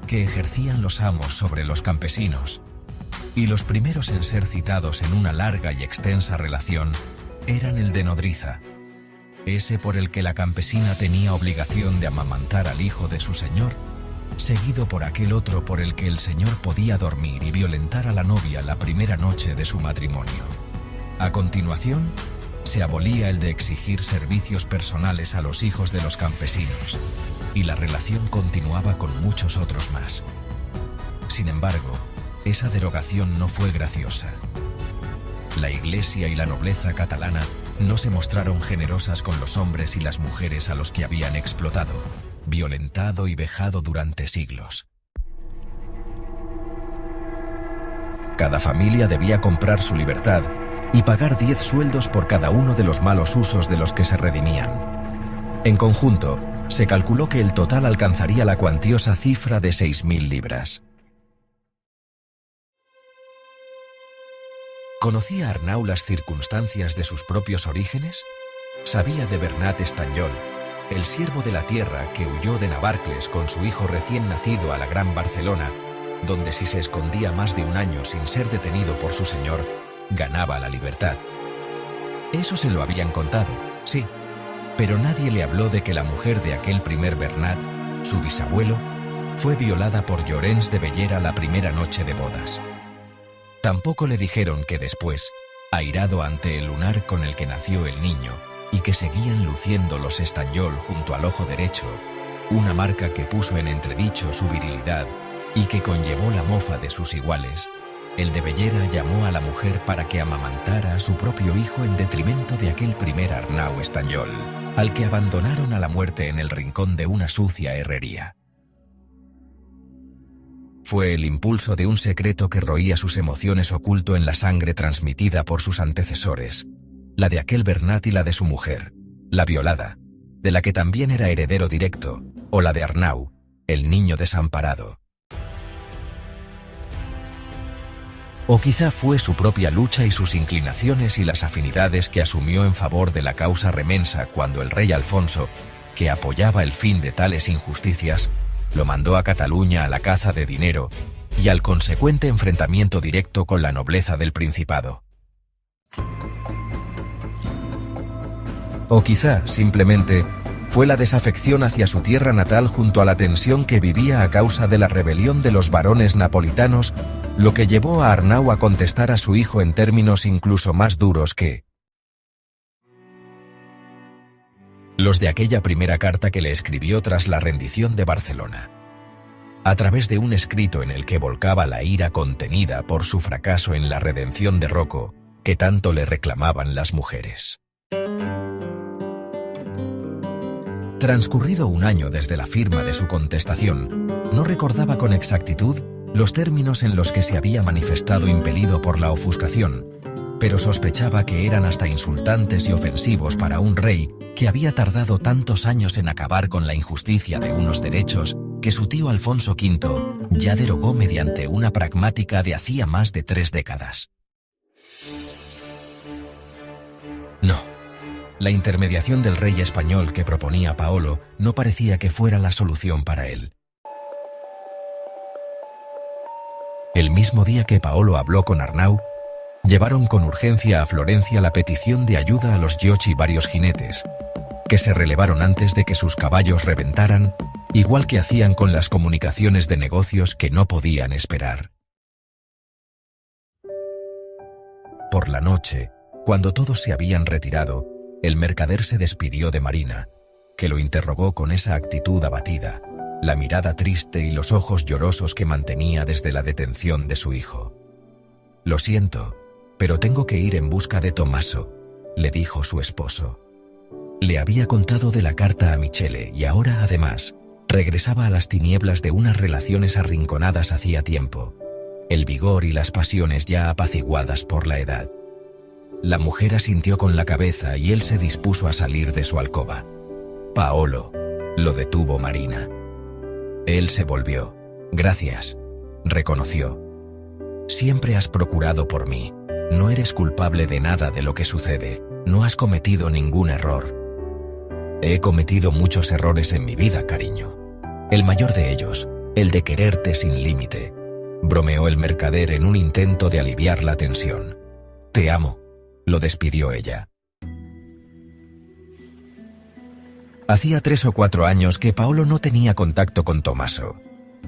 que ejercían los amos sobre los campesinos, y los primeros en ser citados en una larga y extensa relación eran el de nodriza, ese por el que la campesina tenía obligación de amamantar al hijo de su señor, seguido por aquel otro por el que el señor podía dormir y violentar a la novia la primera noche de su matrimonio. A continuación, se abolía el de exigir servicios personales a los hijos de los campesinos, y la relación continuaba con muchos otros más. Sin embargo, esa derogación no fue graciosa. La Iglesia y la nobleza catalana no se mostraron generosas con los hombres y las mujeres a los que habían explotado, violentado y vejado durante siglos. Cada familia debía comprar su libertad y pagar 10 sueldos por cada uno de los malos usos de los que se redimían. En conjunto, se calculó que el total alcanzaría la cuantiosa cifra de 6.000 libras. ¿Conocía Arnau las circunstancias de sus propios orígenes? Sabía de Bernat Estanyol, el siervo de la tierra que huyó de Navarcles con su hijo recién nacido a la Gran Barcelona, donde si se escondía más de un año sin ser detenido por su señor, ganaba la libertad. Eso se lo habían contado, sí, pero nadie le habló de que la mujer de aquel primer Bernat, su bisabuelo, fue violada por Llorens de Bellera la primera noche de bodas. Tampoco le dijeron que después, airado ante el lunar con el que nació el niño, y que seguían luciendo los Estanyol junto al ojo derecho, una marca que puso en entredicho su virilidad y que conllevó la mofa de sus iguales, el de Bellera llamó a la mujer para que amamantara a su propio hijo en detrimento de aquel primer Arnau Estanyol, al que abandonaron a la muerte en el rincón de una sucia herrería. Fue el impulso de un secreto que roía sus emociones oculto en la sangre transmitida por sus antecesores, la de aquel Bernat y la de su mujer, la violada, de la que también era heredero directo, o la de Arnau, el niño desamparado. O quizá fue su propia lucha y sus inclinaciones y las afinidades que asumió en favor de la causa remensa cuando el rey Alfonso, que apoyaba el fin de tales injusticias, lo mandó a Cataluña a la caza de dinero y al consecuente enfrentamiento directo con la nobleza del Principado. O quizá, simplemente, Fue la desafección hacia su tierra natal junto a la tensión que vivía a causa de la rebelión de los varones napolitanos lo que llevó a Arnau a contestar a su hijo en términos incluso más duros que los de aquella primera carta que le escribió tras la rendición de Barcelona. A través de un escrito en el que volcaba la ira contenida por su fracaso en la redención de Rocco, que tanto le reclamaban las mujeres. Transcurrido un año desde la firma de su contestación, no recordaba con exactitud los términos en los que se había manifestado impelido por la ofuscación, pero sospechaba que eran hasta insultantes y ofensivos para un rey que había tardado tantos años en acabar con la injusticia de unos derechos que su tío Alfonso V ya derogó mediante una pragmática de hacía más de 3 décadas. No. La intermediación del rey español que proponía Paolo no parecía que fuera la solución para él. El mismo día que Paolo habló con Arnau, llevaron con urgencia a Florencia la petición de ayuda a los Giochi varios jinetes, que se relevaron antes de que sus caballos reventaran, igual que hacían con las comunicaciones de negocios que no podían esperar. Por la noche, cuando todos se habían retirado, el mercader se despidió de Marina, que lo interrogó con esa actitud abatida, la mirada triste y los ojos llorosos que mantenía desde la detención de su hijo. «Lo siento, pero tengo que ir en busca de Tommaso», le dijo su esposo. Le había contado de la carta a Michele y ahora, además, regresaba a las tinieblas de unas relaciones arrinconadas hacía tiempo, el vigor y las pasiones ya apaciguadas por la edad. La mujer asintió con la cabeza y él se dispuso a salir de su alcoba. «Paolo», lo detuvo Marina. Él se volvió. «Gracias», reconoció. «Siempre has procurado por mí. No eres culpable de nada de lo que sucede. No has cometido ningún error». «He cometido muchos errores en mi vida, cariño. El mayor de ellos, el de quererte sin límite», bromeó el mercader en un intento de aliviar la tensión. «Te amo», lo despidió ella. Hacía 3 o 4 años que Paolo no tenía contacto con Tommaso,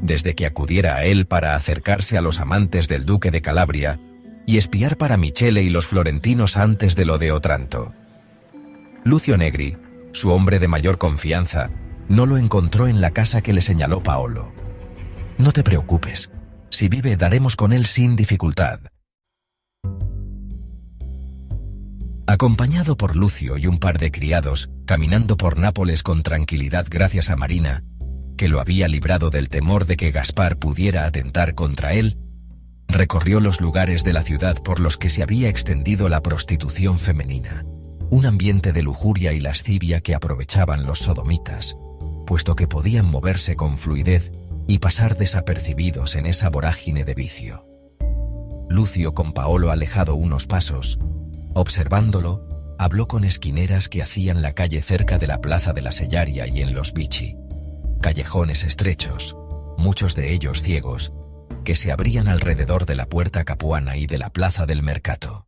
desde que acudiera a él para acercarse a los amantes del duque de Calabria y espiar para Michele y los florentinos antes de lo de Otranto. Lucio Negri, su hombre de mayor confianza, no lo encontró en la casa que le señaló Paolo. «No te preocupes, si vive daremos con él sin dificultad». Acompañado por Lucio y un par de criados, caminando por Nápoles con tranquilidad gracias a Marina, que lo había librado del temor de que Gaspar pudiera atentar contra él, recorrió los lugares de la ciudad por los que se había extendido la prostitución femenina, un ambiente de lujuria y lascivia que aprovechaban los sodomitas, puesto que podían moverse con fluidez y pasar desapercibidos en esa vorágine de vicio. Lucio, con Paolo alejado unos pasos, observándolo, habló con esquineras que hacían la calle cerca de la plaza de la Sellaria y en los Bici, callejones estrechos, muchos de ellos ciegos, que se abrían alrededor de la puerta Capuana y de la plaza del Mercato.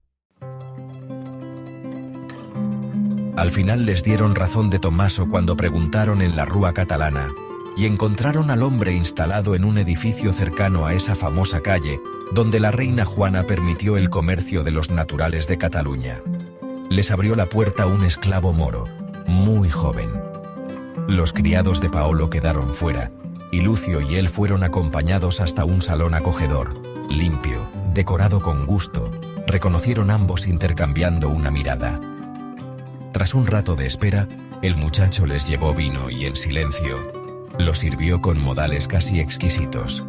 Al final les dieron razón de Tommaso cuando preguntaron en la Rúa Catalana y encontraron al hombre instalado en un edificio cercano a esa famosa calle donde la reina Juana permitió el comercio de los naturales de Cataluña. Les abrió la puerta un esclavo moro, muy joven. Los criados de Paolo quedaron fuera, y Lucio y él fueron acompañados hasta un salón acogedor, limpio, decorado con gusto. Reconocieron ambos intercambiando una mirada. Tras un rato de espera, el muchacho les llevó vino y en silencio lo sirvió con modales casi exquisitos.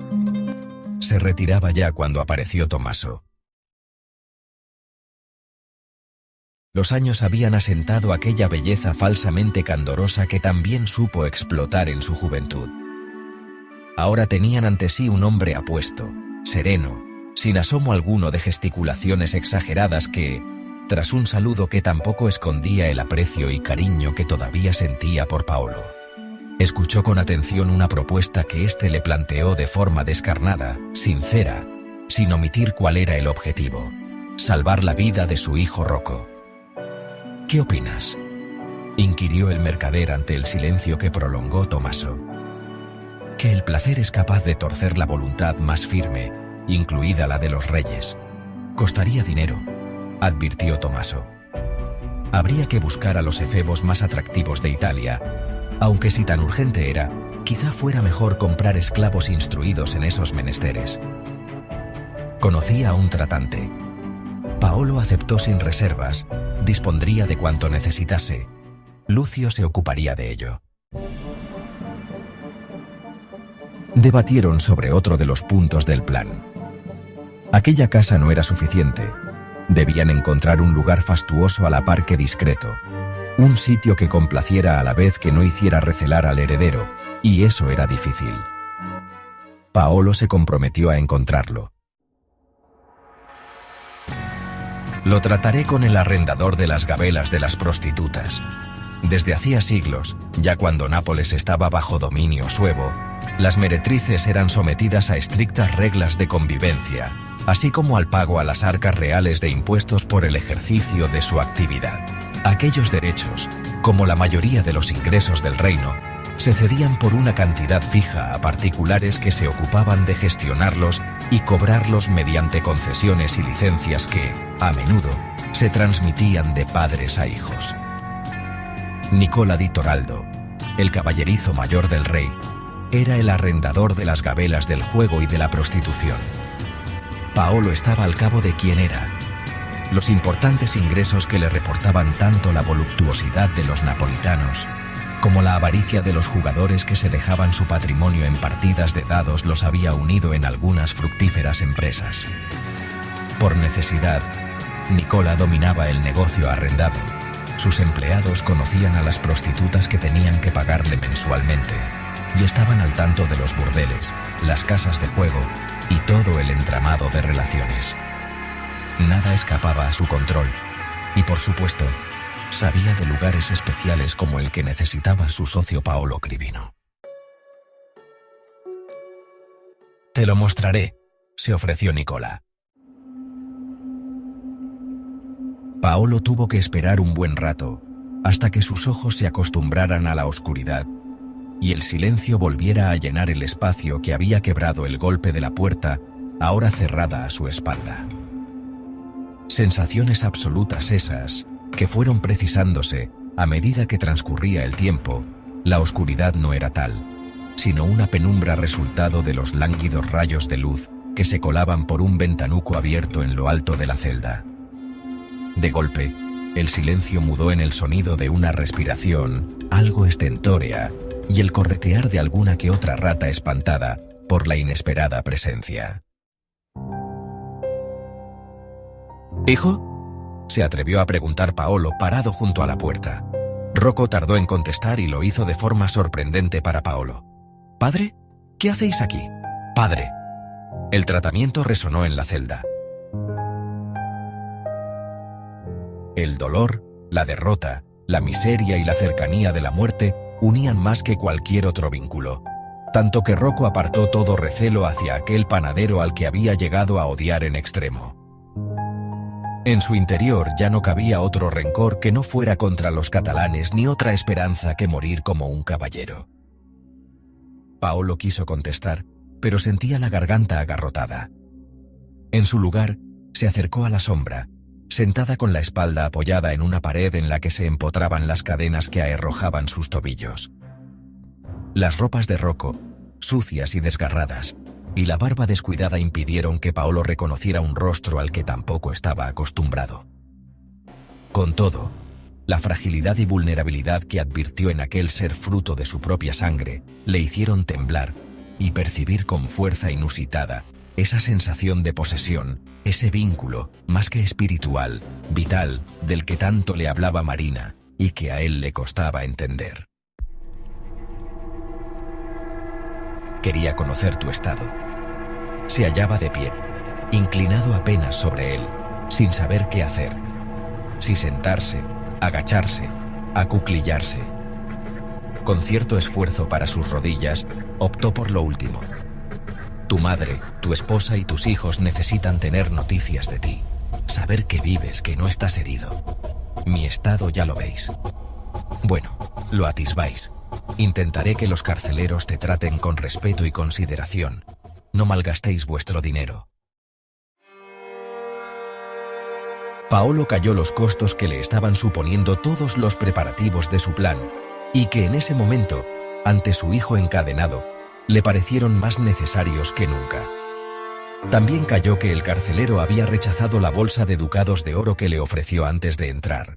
Se retiraba ya cuando apareció Tommaso. Los años habían asentado aquella belleza falsamente candorosa que también supo explotar en su juventud. Ahora tenían ante sí un hombre apuesto, sereno, sin asomo alguno de gesticulaciones exageradas que, tras un saludo que tampoco escondía el aprecio y cariño que todavía sentía por Paolo, escuchó con atención una propuesta que éste le planteó de forma descarnada, sincera, sin omitir cuál era el objetivo: salvar la vida de su hijo Rocco. «¿Qué opinas?», inquirió el mercader ante el silencio que prolongó Tommaso. Que el placer es capaz de torcer la voluntad más firme, incluida la de los reyes. Costaría dinero, advirtió Tommaso. Habría que buscar a los efebos más atractivos de Italia, aunque si tan urgente era, quizá fuera mejor comprar esclavos instruidos en esos menesteres. Conocía a un tratante. Paolo aceptó sin reservas, dispondría de cuanto necesitase. Lucio se ocuparía de ello. Debatieron sobre otro de los puntos del plan. Aquella casa no era suficiente. Debían encontrar un lugar fastuoso a la par que discreto. Un sitio que complaciera a la vez que no hiciera recelar al heredero, y eso era difícil. Paolo se comprometió a encontrarlo. Lo trataré con el arrendador de las gabelas de las prostitutas. Desde hacía siglos, ya cuando Nápoles estaba bajo dominio suevo, las meretrices eran sometidas a estrictas reglas de convivencia, así como al pago a las arcas reales de impuestos por el ejercicio de su actividad. Aquellos derechos, como la mayoría de los ingresos del reino, se cedían por una cantidad fija a particulares que se ocupaban de gestionarlos y cobrarlos mediante concesiones y licencias que, a menudo, se transmitían de padres a hijos. Nicola di Toraldo, el caballerizo mayor del rey, era el arrendador de las gabelas del juego y de la prostitución. Paolo estaba al cabo de quién era. Los importantes ingresos que le reportaban tanto la voluptuosidad de los napolitanos como la avaricia de los jugadores que se dejaban su patrimonio en partidas de dados los había unido en algunas fructíferas empresas. Por necesidad, Nicola dominaba el negocio arrendado. Sus empleados conocían a las prostitutas que tenían que pagarle mensualmente y estaban al tanto de los burdeles, las casas de juego y todo el entramado de relaciones. Nada escapaba a su control y, por supuesto, sabía de lugares especiales como el que necesitaba su socio Paolo Cribino. «Te lo mostraré», se ofreció Nicola. Paolo tuvo que esperar un buen rato, hasta que sus ojos se acostumbraran a la oscuridad y el silencio volviera a llenar el espacio que había quebrado el golpe de la puerta, ahora cerrada a su espalda. Sensaciones absolutas esas, que fueron precisándose a medida que transcurría el tiempo. La oscuridad no era tal, sino una penumbra resultado de los lánguidos rayos de luz que se colaban por un ventanuco abierto en lo alto de la celda. De golpe, el silencio mudó en el sonido de una respiración, algo estentórea, y el corretear de alguna que otra rata espantada por la inesperada presencia. «¿Hijo?», se atrevió a preguntar Paolo, parado junto a la puerta. Rocco tardó en contestar y lo hizo de forma sorprendente para Paolo. «¿Padre? ¿Qué hacéis aquí?» «Padre». El tratamiento resonó en la celda. El dolor, la derrota, la miseria y la cercanía de la muerte unían más que cualquier otro vínculo, tanto que Rocco apartó todo recelo hacia aquel panadero al que había llegado a odiar en extremo. En su interior ya no cabía otro rencor que no fuera contra los catalanes ni otra esperanza que morir como un caballero. Paolo quiso contestar, pero sentía la garganta agarrotada. En su lugar, se acercó a la sombra, sentada con la espalda apoyada en una pared en la que se empotraban las cadenas que aherrojaban sus tobillos. Las ropas de Rocco, sucias y desgarradas, y la barba descuidada impidieron que Paolo reconociera un rostro al que tampoco estaba acostumbrado. Con todo, la fragilidad y vulnerabilidad que advirtió en aquel ser fruto de su propia sangre le hicieron temblar y percibir con fuerza inusitada esa sensación de posesión, ese vínculo, más que espiritual, vital, del que tanto le hablaba Marina y que a él le costaba entender. Quería conocer tu estado. Se hallaba de pie, inclinado apenas sobre él, sin saber qué hacer. Si sentarse, agacharse, acuclillarse. Con cierto esfuerzo para sus rodillas, optó por lo último. Tu madre, tu esposa y tus hijos necesitan tener noticias de ti, saber que vives, que no estás herido. Mi estado ya lo veis. Lo atisbáis. Intentaré que los carceleros te traten con respeto y consideración. No malgastéis vuestro dinero. Paolo cayó los costos que le estaban suponiendo todos los preparativos de su plan, y que en ese momento, ante su hijo encadenado, le parecieron más necesarios que nunca. También cayó que el carcelero había rechazado la bolsa de ducados de oro que le ofreció antes de entrar.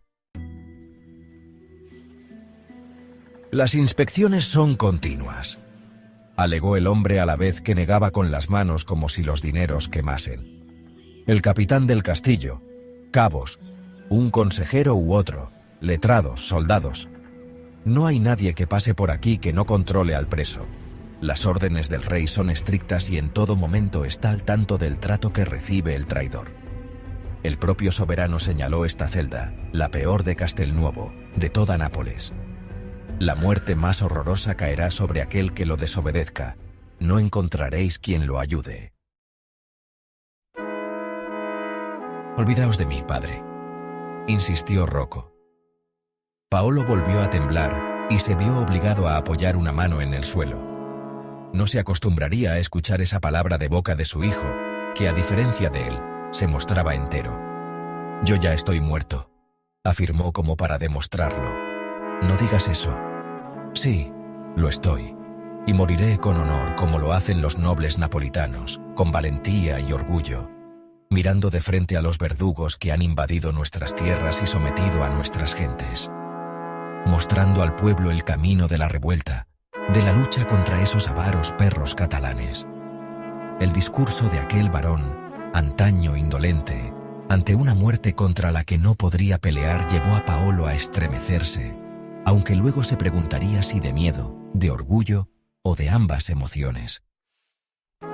Las inspecciones son continuas, alegó el hombre a la vez que negaba con las manos como si los dineros quemasen. El capitán del castillo, cabos, un consejero u otro, letrados, soldados. No hay nadie que pase por aquí que no controle al preso. Las órdenes del rey son estrictas y en todo momento está al tanto del trato que recibe el traidor. El propio soberano señaló esta celda, la peor de Castelnuovo, de toda Nápoles. La muerte más horrorosa caerá sobre aquel que lo desobedezca. No encontraréis quien lo ayude. Olvidaos de mí, padre, insistió Rocco. Paolo volvió a temblar y se vio obligado a apoyar una mano en el suelo. No se acostumbraría a escuchar esa palabra de boca de su hijo, que a diferencia de él, se mostraba entero. Yo ya estoy muerto, afirmó como para demostrarlo. No digas eso. Sí, lo estoy, y moriré con honor como lo hacen los nobles napolitanos, con valentía y orgullo, mirando de frente a los verdugos que han invadido nuestras tierras y sometido a nuestras gentes, mostrando al pueblo el camino de la revuelta, de la lucha contra esos avaros perros catalanes. El discurso de aquel varón, antaño indolente, ante una muerte contra la que no podría pelear, llevó a Paolo a estremecerse, aunque luego se preguntaría si de miedo, de orgullo o de ambas emociones.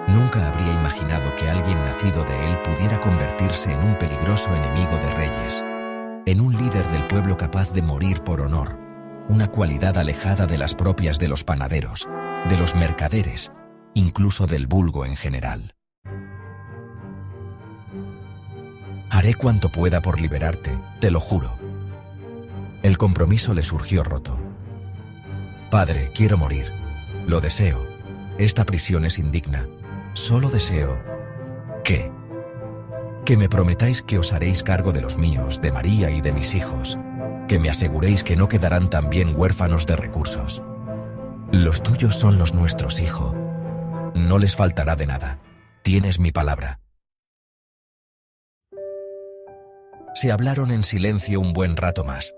Nunca habría imaginado que alguien nacido de él pudiera convertirse en un peligroso enemigo de reyes, en un líder del pueblo capaz de morir por honor, una cualidad alejada de las propias de los panaderos, de los mercaderes, incluso del vulgo en general. Haré cuanto pueda por liberarte, te lo juro. El compromiso le surgió roto. Padre, quiero morir. Lo deseo. Esta prisión es indigna. Solo deseo... ¿Qué? Que me prometáis que os haréis cargo de los míos, de María y de mis hijos. Que me aseguréis que no quedarán también huérfanos de recursos. Los tuyos son los nuestros, hijo. No les faltará de nada. Tienes mi palabra. Se hablaron en silencio un buen rato más,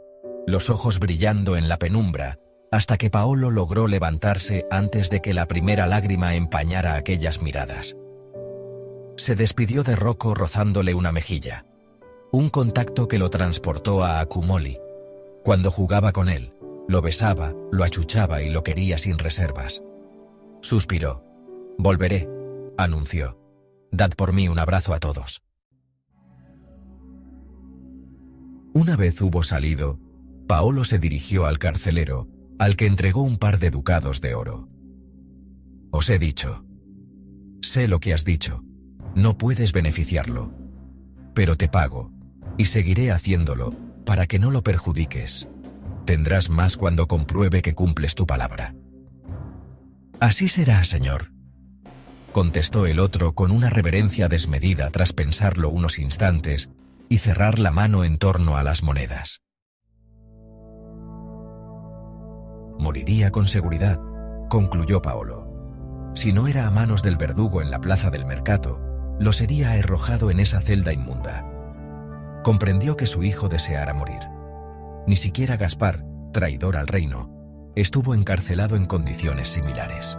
los ojos brillando en la penumbra, hasta que Paolo logró levantarse antes de que la primera lágrima empañara aquellas miradas. Se despidió de Rocco rozándole una mejilla, un contacto que lo transportó a Accumoli. Cuando jugaba con él, lo besaba, lo achuchaba y lo quería sin reservas. Suspiró. «Volveré», anunció. «Dad por mí un abrazo a todos». Una vez hubo salido, Paolo se dirigió al carcelero, al que entregó un par de ducados de oro. «Os he dicho. Sé lo que has dicho. No puedes beneficiarlo. Pero te pago, y seguiré haciéndolo, para que no lo perjudiques. Tendrás más cuando compruebe que cumples tu palabra». «Así será, señor», contestó el otro con una reverencia desmedida tras pensarlo unos instantes y cerrar la mano en torno a las monedas. Moriría con seguridad, concluyó Paolo. Si no era a manos del verdugo en la plaza del mercado, lo sería arrojado en esa celda inmunda. Comprendió que su hijo deseara morir. Ni siquiera Gaspar, traidor al reino, estuvo encarcelado en condiciones similares.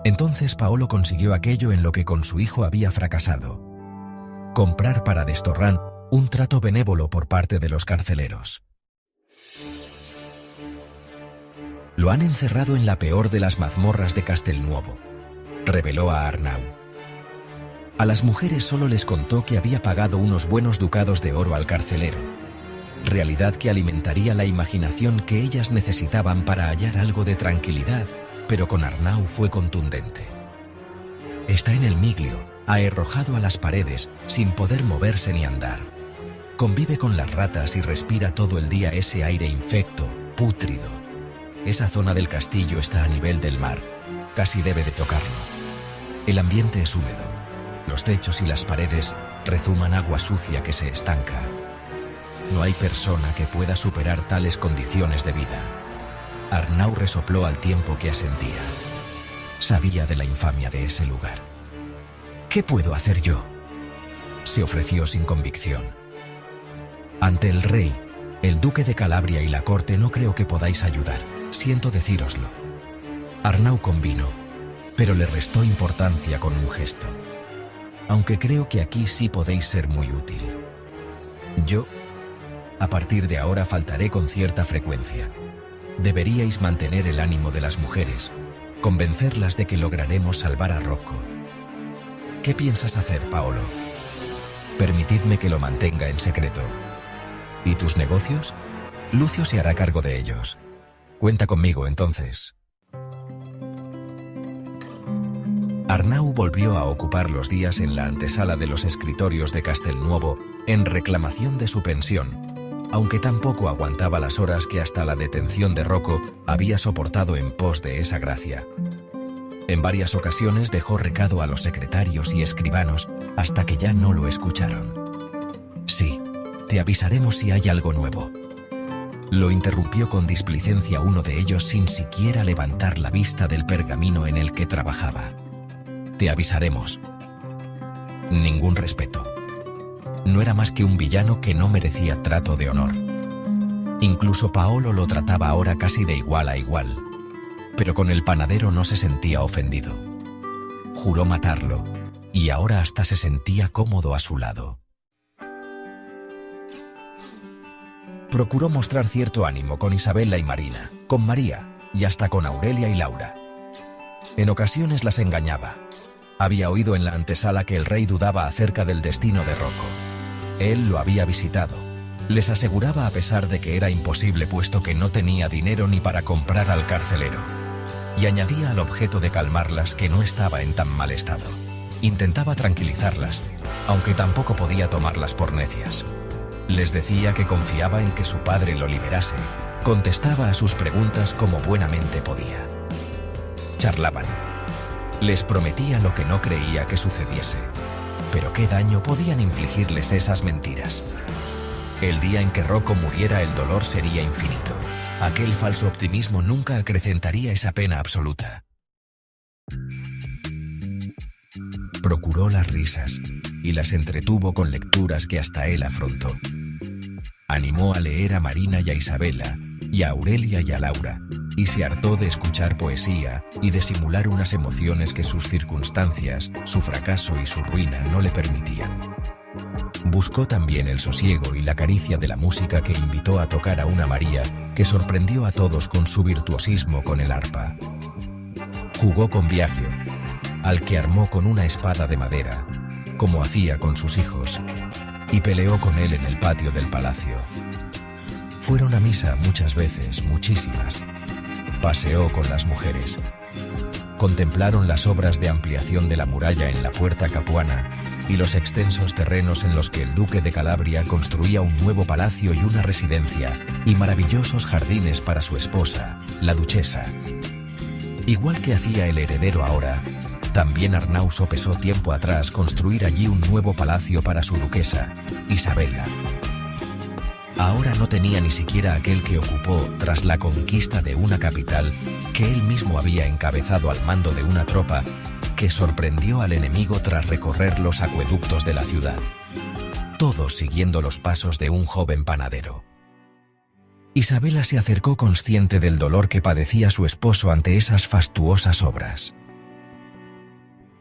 Entonces Paolo consiguió aquello en lo que con su hijo había fracasado: comprar para Destorrán un trato benévolo por parte de los carceleros. «Lo han encerrado en la peor de las mazmorras de Castelnuovo», reveló a Arnau. A las mujeres solo les contó que había pagado unos buenos ducados de oro al carcelero, realidad que alimentaría la imaginación que ellas necesitaban para hallar algo de tranquilidad, pero con Arnau fue contundente. «Está en el Miglio, aherrojado a las paredes, sin poder moverse ni andar. Convive con las ratas y respira todo el día ese aire infecto, pútrido, Esa zona del castillo está a nivel del mar. Casi debe de tocarlo. El ambiente es húmedo. Los techos y las paredes rezuman agua sucia que se estanca. No hay persona que pueda superar tales condiciones de vida. Arnau resopló al tiempo que asentía. Sabía de la infamia de ese lugar. ¿Qué puedo hacer yo?, se ofreció sin convicción. Ante el rey, el duque de Calabria y la corte no creo que podáis ayudar. Siento decíroslo. Arnau convino, pero le restó importancia con un gesto. Aunque creo que aquí sí podéis ser muy útil. Yo, a partir de ahora, faltaré con cierta frecuencia. Deberíais mantener el ánimo de las mujeres, convencerlas de que lograremos salvar a Rocco. ¿Qué piensas hacer, Paolo? Permitidme que lo mantenga en secreto. ¿Y tus negocios? Lucio se hará cargo de ellos. Cuenta conmigo, entonces. Arnau volvió a ocupar los días en la antesala de los escritorios de Castelnuovo en reclamación de su pensión, aunque tampoco aguantaba las horas que hasta la detención de Rocco había soportado en pos de esa gracia. En varias ocasiones dejó recado a los secretarios y escribanos hasta que ya no lo escucharon. Sí, te avisaremos si hay algo nuevo. Lo interrumpió con displicencia uno de ellos sin siquiera levantar la vista del pergamino en el que trabajaba. Te avisaremos. Ningún respeto. No era más que un villano que no merecía trato de honor. Incluso Paolo lo trataba ahora casi de igual a igual. Pero con el panadero no se sentía ofendido. Juró matarlo, y ahora hasta se sentía cómodo a su lado. Procuró mostrar cierto ánimo con Isabella y Marina, con María, y hasta con Aurelia y Laura. En ocasiones las engañaba. Había oído en la antesala que el rey dudaba acerca del destino de Rocco. Él lo había visitado. Les aseguraba a pesar de que era imposible puesto que no tenía dinero ni para comprar al carcelero. Y añadía al objeto de calmarlas que no estaba en tan mal estado. Intentaba tranquilizarlas, aunque tampoco podía tomarlas por necias. Les decía que confiaba en que su padre lo liberase. Contestaba a sus preguntas como buenamente podía. Charlaban. Les prometía lo que no creía que sucediese. Pero qué daño podían infligirles esas mentiras. El día en que Rocco muriera, el dolor sería infinito. Aquel falso optimismo nunca acrecentaría esa pena absoluta. Procuró las risas y las entretuvo con lecturas que hasta él afrontó. Animó a leer a Marina y a Isabella, y a Aurelia y a Laura, y se hartó de escuchar poesía y de simular unas emociones que sus circunstancias, su fracaso y su ruina no le permitían. Buscó también el sosiego y la caricia de la música que invitó a tocar a una María que sorprendió a todos con su virtuosismo con el arpa. Jugó con Biagio, al que armó con una espada de madera, como hacía con sus hijos, y peleó con él en el patio del palacio. Fueron a misa muchas veces, muchísimas. Paseó con las mujeres. Contemplaron las obras de ampliación de la muralla en la Puerta Capuana y los extensos terrenos en los que el duque de Calabria construía un nuevo palacio y una residencia, y maravillosos jardines para su esposa, la duquesa. Igual que hacía el heredero ahora, también Arnau sopesó tiempo atrás construir allí un nuevo palacio para su duquesa, Isabella. Ahora no tenía ni siquiera aquel que ocupó tras la conquista de una capital que él mismo había encabezado al mando de una tropa que sorprendió al enemigo tras recorrer los acueductos de la ciudad, todos siguiendo los pasos de un joven panadero. Isabella se acercó consciente del dolor que padecía su esposo ante esas fastuosas obras.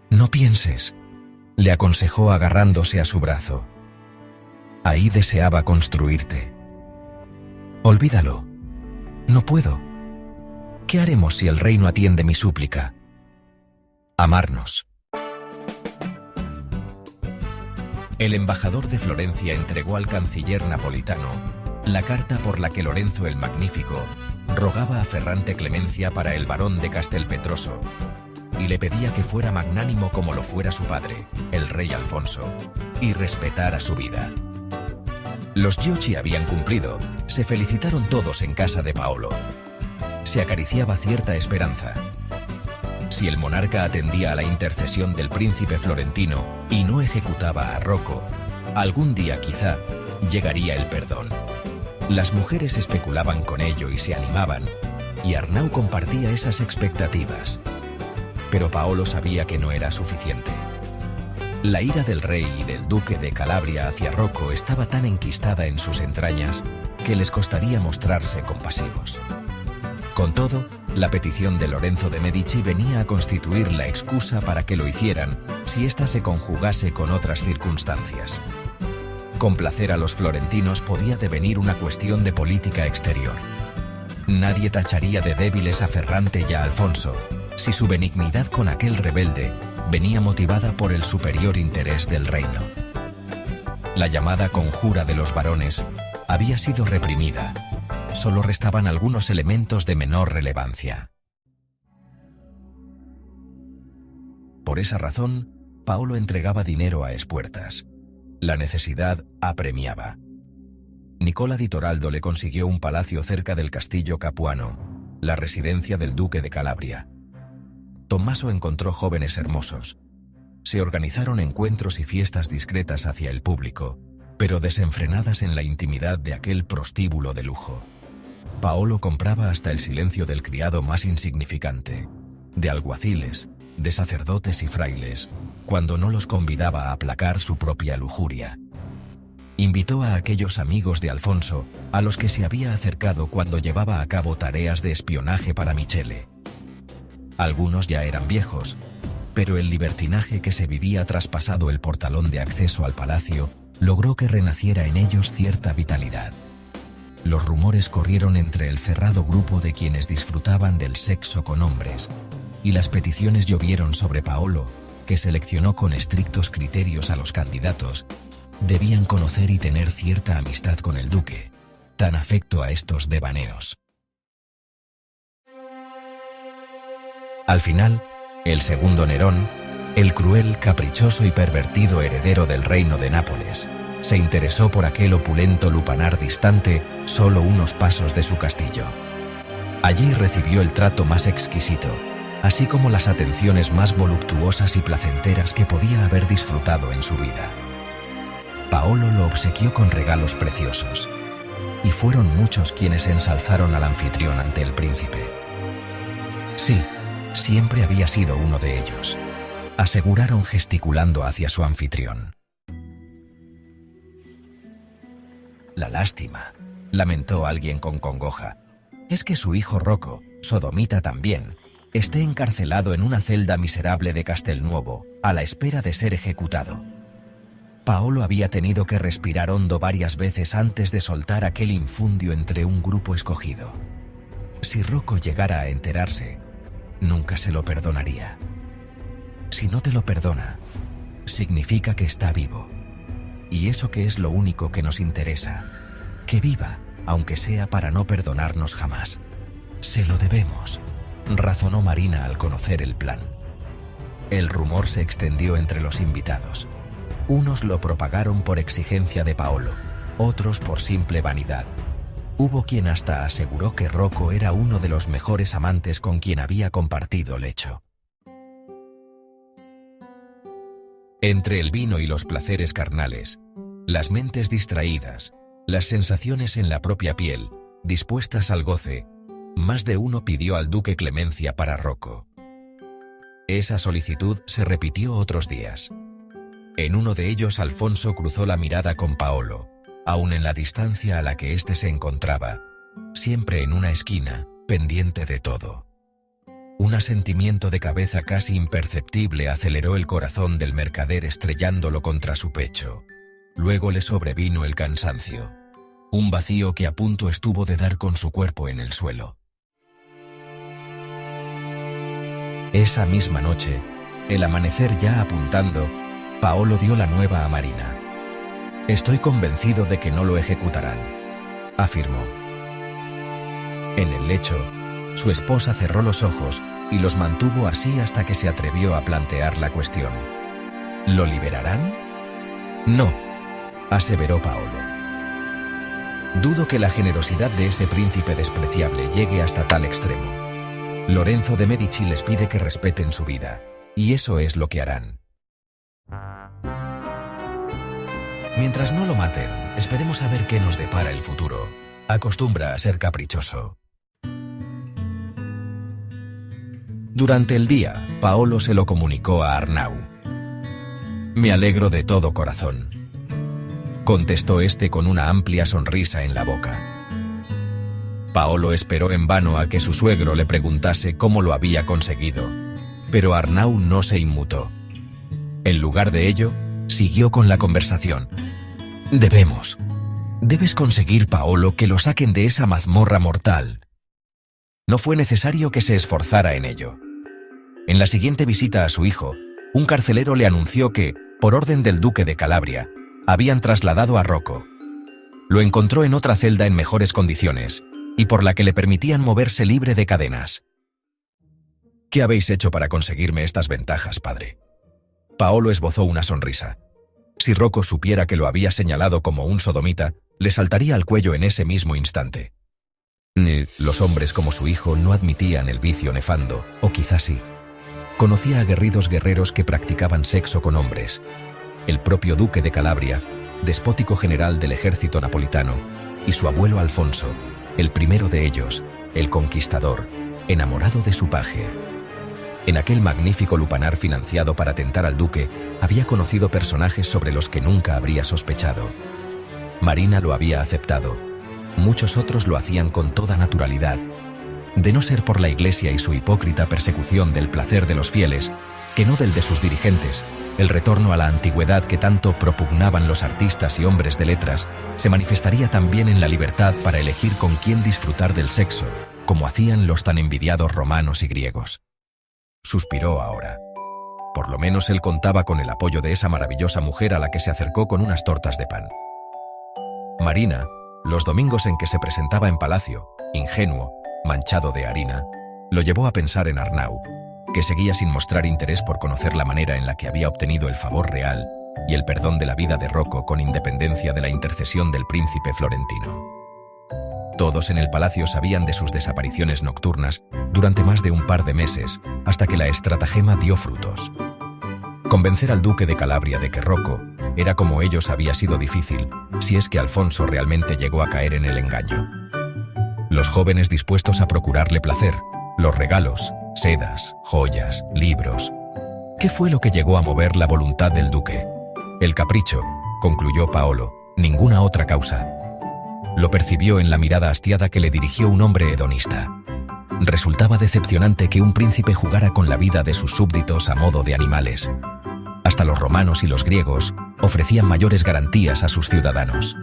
«No pienses», le aconsejó agarrándose a su brazo. «Ahí deseaba construirte. Olvídalo. No puedo. ¿Qué haremos si el rey no atiende mi súplica? Amarnos». El embajador de Florencia entregó al canciller napolitano la carta por la que Lorenzo el Magnífico rogaba a Ferrante clemencia para el barón de Castelpetroso y le pedía que fuera magnánimo como lo fuera su padre, el rey Alfonso, y respetara su vida. Los Giochi habían cumplido, se felicitaron todos en casa de Paolo. se acariciaba cierta esperanza. Si el monarca atendía a la intercesión del príncipe florentino y no ejecutaba a Rocco, algún día quizá llegaría el perdón. Las mujeres especulaban con ello y se animaban, y Arnau compartía esas expectativas. Pero Paolo sabía que no era suficiente. La ira del rey y del duque de Calabria hacia Rocco estaba tan enquistada en sus entrañas que les costaría mostrarse compasivos. Con todo, la petición de Lorenzo de Medici venía a constituir la excusa para que lo hicieran si ésta se conjugase con otras circunstancias. Complacer a los florentinos podía devenir una cuestión de política exterior. Nadie tacharía de débiles a Ferrante y a Alfonso, si su benignidad con aquel rebelde venía motivada por el superior interés del reino. La llamada conjura de los varones había sido reprimida. Solo restaban algunos elementos de menor relevancia. Por esa razón, Paolo entregaba dinero a espuertas. La necesidad apremiaba. Nicola di Toraldo le consiguió un palacio cerca del castillo Capuano, la residencia del duque de Calabria. Tommaso encontró jóvenes hermosos. Se organizaron encuentros y fiestas discretas hacia el público, pero desenfrenadas en la intimidad de aquel prostíbulo de lujo. Paolo compraba hasta el silencio del criado más insignificante, de alguaciles, de sacerdotes y frailes, cuando no los convidaba a aplacar su propia lujuria. Invitó a aquellos amigos de Alfonso, a los que se había acercado cuando llevaba a cabo tareas de espionaje para Michele. Algunos ya eran viejos, pero el libertinaje que se vivía traspasado el portalón de acceso al palacio logró que renaciera en ellos cierta vitalidad. Los rumores corrieron entre el cerrado grupo de quienes disfrutaban del sexo con hombres, y las peticiones llovieron sobre Paolo, que seleccionó con estrictos criterios a los candidatos. Debían conocer y tener cierta amistad con el duque, tan afecto a estos devaneos. Al final, el segundo Nerón, el cruel, caprichoso y pervertido heredero del reino de Nápoles, se interesó por aquel opulento lupanar distante, solo unos pasos de su castillo. Allí recibió el trato más exquisito, así como las atenciones más voluptuosas y placenteras que podía haber disfrutado en su vida. Paolo lo obsequió con regalos preciosos, y fueron muchos quienes ensalzaron al anfitrión ante el príncipe. Sí, siempre había sido uno de ellos, aseguraron gesticulando hacia su anfitrión. La lástima, lamentó alguien con congoja, es que su hijo Rocco, sodomita también, esté encarcelado en una celda miserable de Castelnuovo, a la espera de ser ejecutado. Paolo había tenido que respirar hondo varias veces antes de soltar aquel infundio entre un grupo escogido. Si Rocco llegara a enterarse, nunca se lo perdonaría. Si no te lo perdona, significa que está vivo. Y eso que es lo único que nos interesa, que viva, aunque sea para no perdonarnos jamás. Se lo debemos, razonó Marina al conocer el plan. El rumor se extendió entre los invitados. Unos lo propagaron por exigencia de Paolo, otros por simple vanidad. Hubo quien hasta aseguró que Rocco era uno de los mejores amantes con quien había compartido lecho. Entre el vino y los placeres carnales, las mentes distraídas, las sensaciones en la propia piel, dispuestas al goce, más de uno pidió al duque clemencia para Rocco. Esa solicitud se repitió otros días. En uno de ellos Alfonso cruzó la mirada con Paolo, aun en la distancia a la que éste se encontraba, siempre en una esquina, pendiente de todo. Un asentimiento de cabeza casi imperceptible aceleró el corazón del mercader estrellándolo contra su pecho. Luego le sobrevino el cansancio, un vacío que a punto estuvo de dar con su cuerpo en el suelo. Esa misma noche, el amanecer ya apuntando, Paolo dio la nueva a Marina. «Estoy convencido de que no lo ejecutarán», afirmó. En el lecho, su esposa cerró los ojos y los mantuvo así hasta que se atrevió a plantear la cuestión. «¿Lo liberarán?» «No», aseveró Paolo. Dudo que la generosidad de ese príncipe despreciable llegue hasta tal extremo. Lorenzo de Medici les pide que respeten su vida, y eso es lo que harán. Mientras no lo maten, esperemos a ver qué nos depara el futuro. Acostumbra a ser caprichoso. Durante el día, Paolo se lo comunicó a Arnau. «Me alegro de todo corazón», contestó este con una amplia sonrisa en la boca. Paolo esperó en vano a que su suegro le preguntase cómo lo había conseguido, pero Arnau no se inmutó. En lugar de ello, siguió con la conversación. Debes conseguir, Paolo, que lo saquen de esa mazmorra mortal. No fue necesario que se esforzara en ello. En la siguiente visita a su hijo, un carcelero le anunció que, por orden del duque de Calabria, habían trasladado a Rocco. Lo encontró en otra celda en mejores condiciones, y por la que le permitían moverse libre de cadenas. «¿Qué habéis hecho para conseguirme estas ventajas, padre?». Paolo esbozó una sonrisa. Si Rocco supiera que lo había señalado como un sodomita, le saltaría al cuello en ese mismo instante. Los hombres como su hijo no admitían el vicio nefando, o quizás sí. Conocía a aguerridos guerreros que practicaban sexo con hombres. El propio duque de Calabria, despótico general del ejército napolitano, y su abuelo Alfonso, el primero de ellos, el conquistador, enamorado de su paje. En aquel magnífico lupanar financiado para tentar al duque, había conocido personajes sobre los que nunca habría sospechado. Marina lo había aceptado. Muchos otros lo hacían con toda naturalidad. De no ser por la Iglesia y su hipócrita persecución del placer de los fieles, que no del de sus dirigentes, el retorno a la antigüedad que tanto propugnaban los artistas y hombres de letras se manifestaría también en la libertad para elegir con quién disfrutar del sexo, como hacían los tan envidiados romanos y griegos. Suspiró ahora. Por lo menos él contaba con el apoyo de esa maravillosa mujer a la que se acercó con unas tortas de pan. Marina, los domingos en que se presentaba en palacio, ingenuo, manchado de harina, lo llevó a pensar en Arnau, que seguía sin mostrar interés por conocer la manera en la que había obtenido el favor real y el perdón de la vida de Rocco con independencia de la intercesión del príncipe florentino. Todos en el palacio sabían de sus desapariciones nocturnas durante más de un par de meses, hasta que la estratagema dio frutos. Convencer al duque de Calabria de que Rocco era como ellos había sido difícil, si es que Alfonso realmente llegó a caer en el engaño. Los jóvenes dispuestos a procurarle placer, los regalos, sedas, joyas, libros. ¿Qué fue lo que llegó a mover la voluntad del duque? El capricho, concluyó Paolo, ninguna otra causa. Lo percibió en la mirada hastiada que le dirigió un hombre hedonista. Resultaba decepcionante que un príncipe jugara con la vida de sus súbditos a modo de animales. Hasta los romanos y los griegos ofrecían mayores garantías a sus ciudadanos.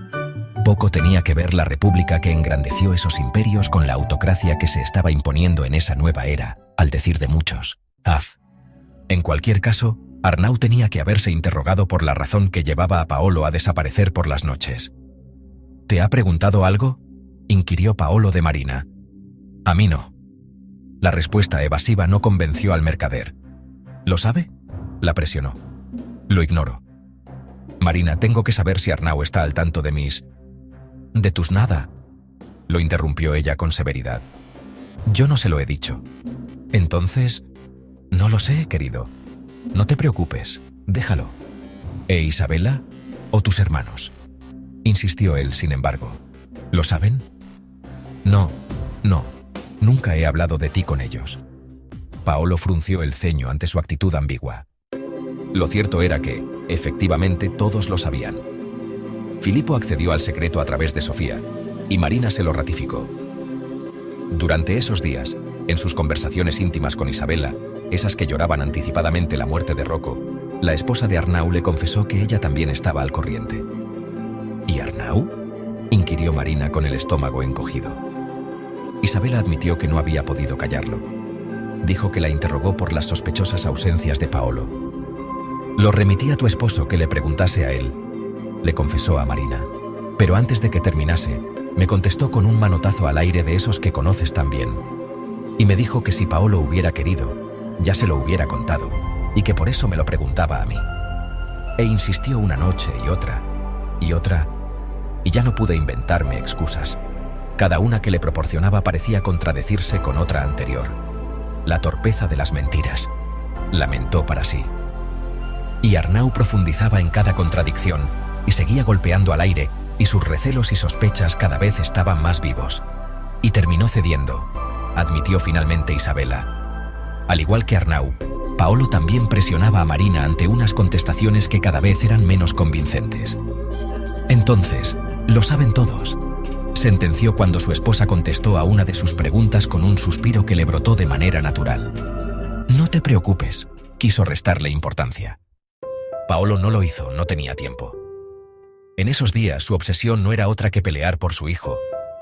Poco tenía que ver la república que engrandeció esos imperios con la autocracia que se estaba imponiendo en esa nueva era, al decir de muchos. En cualquier caso, Arnau tenía que haberse interrogado por la razón que llevaba a Paolo a desaparecer por las noches. «¿Te ha preguntado algo?», inquirió Paolo de Marina. «A mí no». La respuesta evasiva no convenció al mercader. «¿Lo sabe?», la presionó. «Lo ignoro». «Marina, tengo que saber si Arnau está al tanto de mis... «De tus nada», lo interrumpió ella con severidad. «Yo no se lo he dicho». «Entonces...». «No lo sé, querido. No te preocupes, déjalo». «¿E Isabela? ¿O tus hermanos?», insistió él, sin embargo. «¿Lo saben?». No, nunca he hablado de ti con ellos». Paolo frunció el ceño ante su actitud ambigua. Lo cierto era que, efectivamente, todos lo sabían. Filipo accedió al secreto a través de Sofía, y Marina se lo ratificó. Durante esos días, en sus conversaciones íntimas con Isabela, esas que lloraban anticipadamente la muerte de Rocco, la esposa de Arnau le confesó que ella también estaba al corriente. «¿Y Arnau?», inquirió Marina con el estómago encogido. Isabela admitió que no había podido callarlo. Dijo que la interrogó por las sospechosas ausencias de Paolo. «Lo remití a tu esposo que le preguntase a él», le confesó a Marina. Pero antes de que terminase, me contestó con un manotazo al aire de esos que conoces tan bien. Y me dijo que si Paolo hubiera querido, ya se lo hubiera contado, y que por eso me lo preguntaba a mí. E insistió una noche y otra, y ya no pude inventarme excusas. Cada una que le proporcionaba parecía contradecirse con otra anterior. La torpeza de las mentiras, lamentó para sí. Y Arnau profundizaba en cada contradicción y seguía golpeando al aire, y sus recelos y sospechas cada vez estaban más vivos. Y terminó cediendo, admitió finalmente Isabela. Al igual que Arnau, Paolo también presionaba a Marina ante unas contestaciones que cada vez eran menos convincentes. Entonces, lo saben todos, sentenció cuando su esposa contestó a una de sus preguntas con un suspiro que le brotó de manera natural. No te preocupes, quiso restarle importancia. Paolo no lo hizo, no tenía tiempo. En esos días su obsesión no era otra que pelear por su hijo,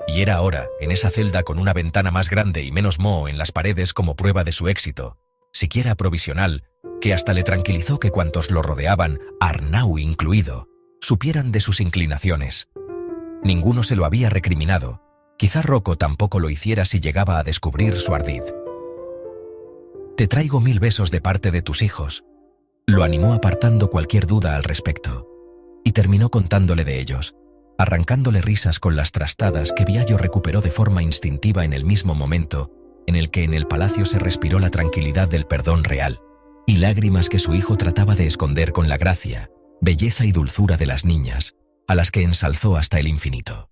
y era ahora, en esa celda con una ventana más grande y menos moho en las paredes como prueba de su éxito, siquiera provisional, que hasta le tranquilizó que cuantos lo rodeaban, Arnau incluido, supieran de sus inclinaciones. Ninguno se lo había recriminado, quizá Rocco tampoco lo hiciera si llegaba a descubrir su ardid. Te traigo 1000 besos de parte de tus hijos, lo animó apartando cualquier duda al respecto, y terminó contándole de ellos, arrancándole risas con las trastadas que Biagio recuperó de forma instintiva en el mismo momento en el que en el palacio se respiró la tranquilidad del perdón real, y lágrimas que su hijo trataba de esconder con la gracia, belleza y dulzura de las niñas, a las que ensalzó hasta el infinito.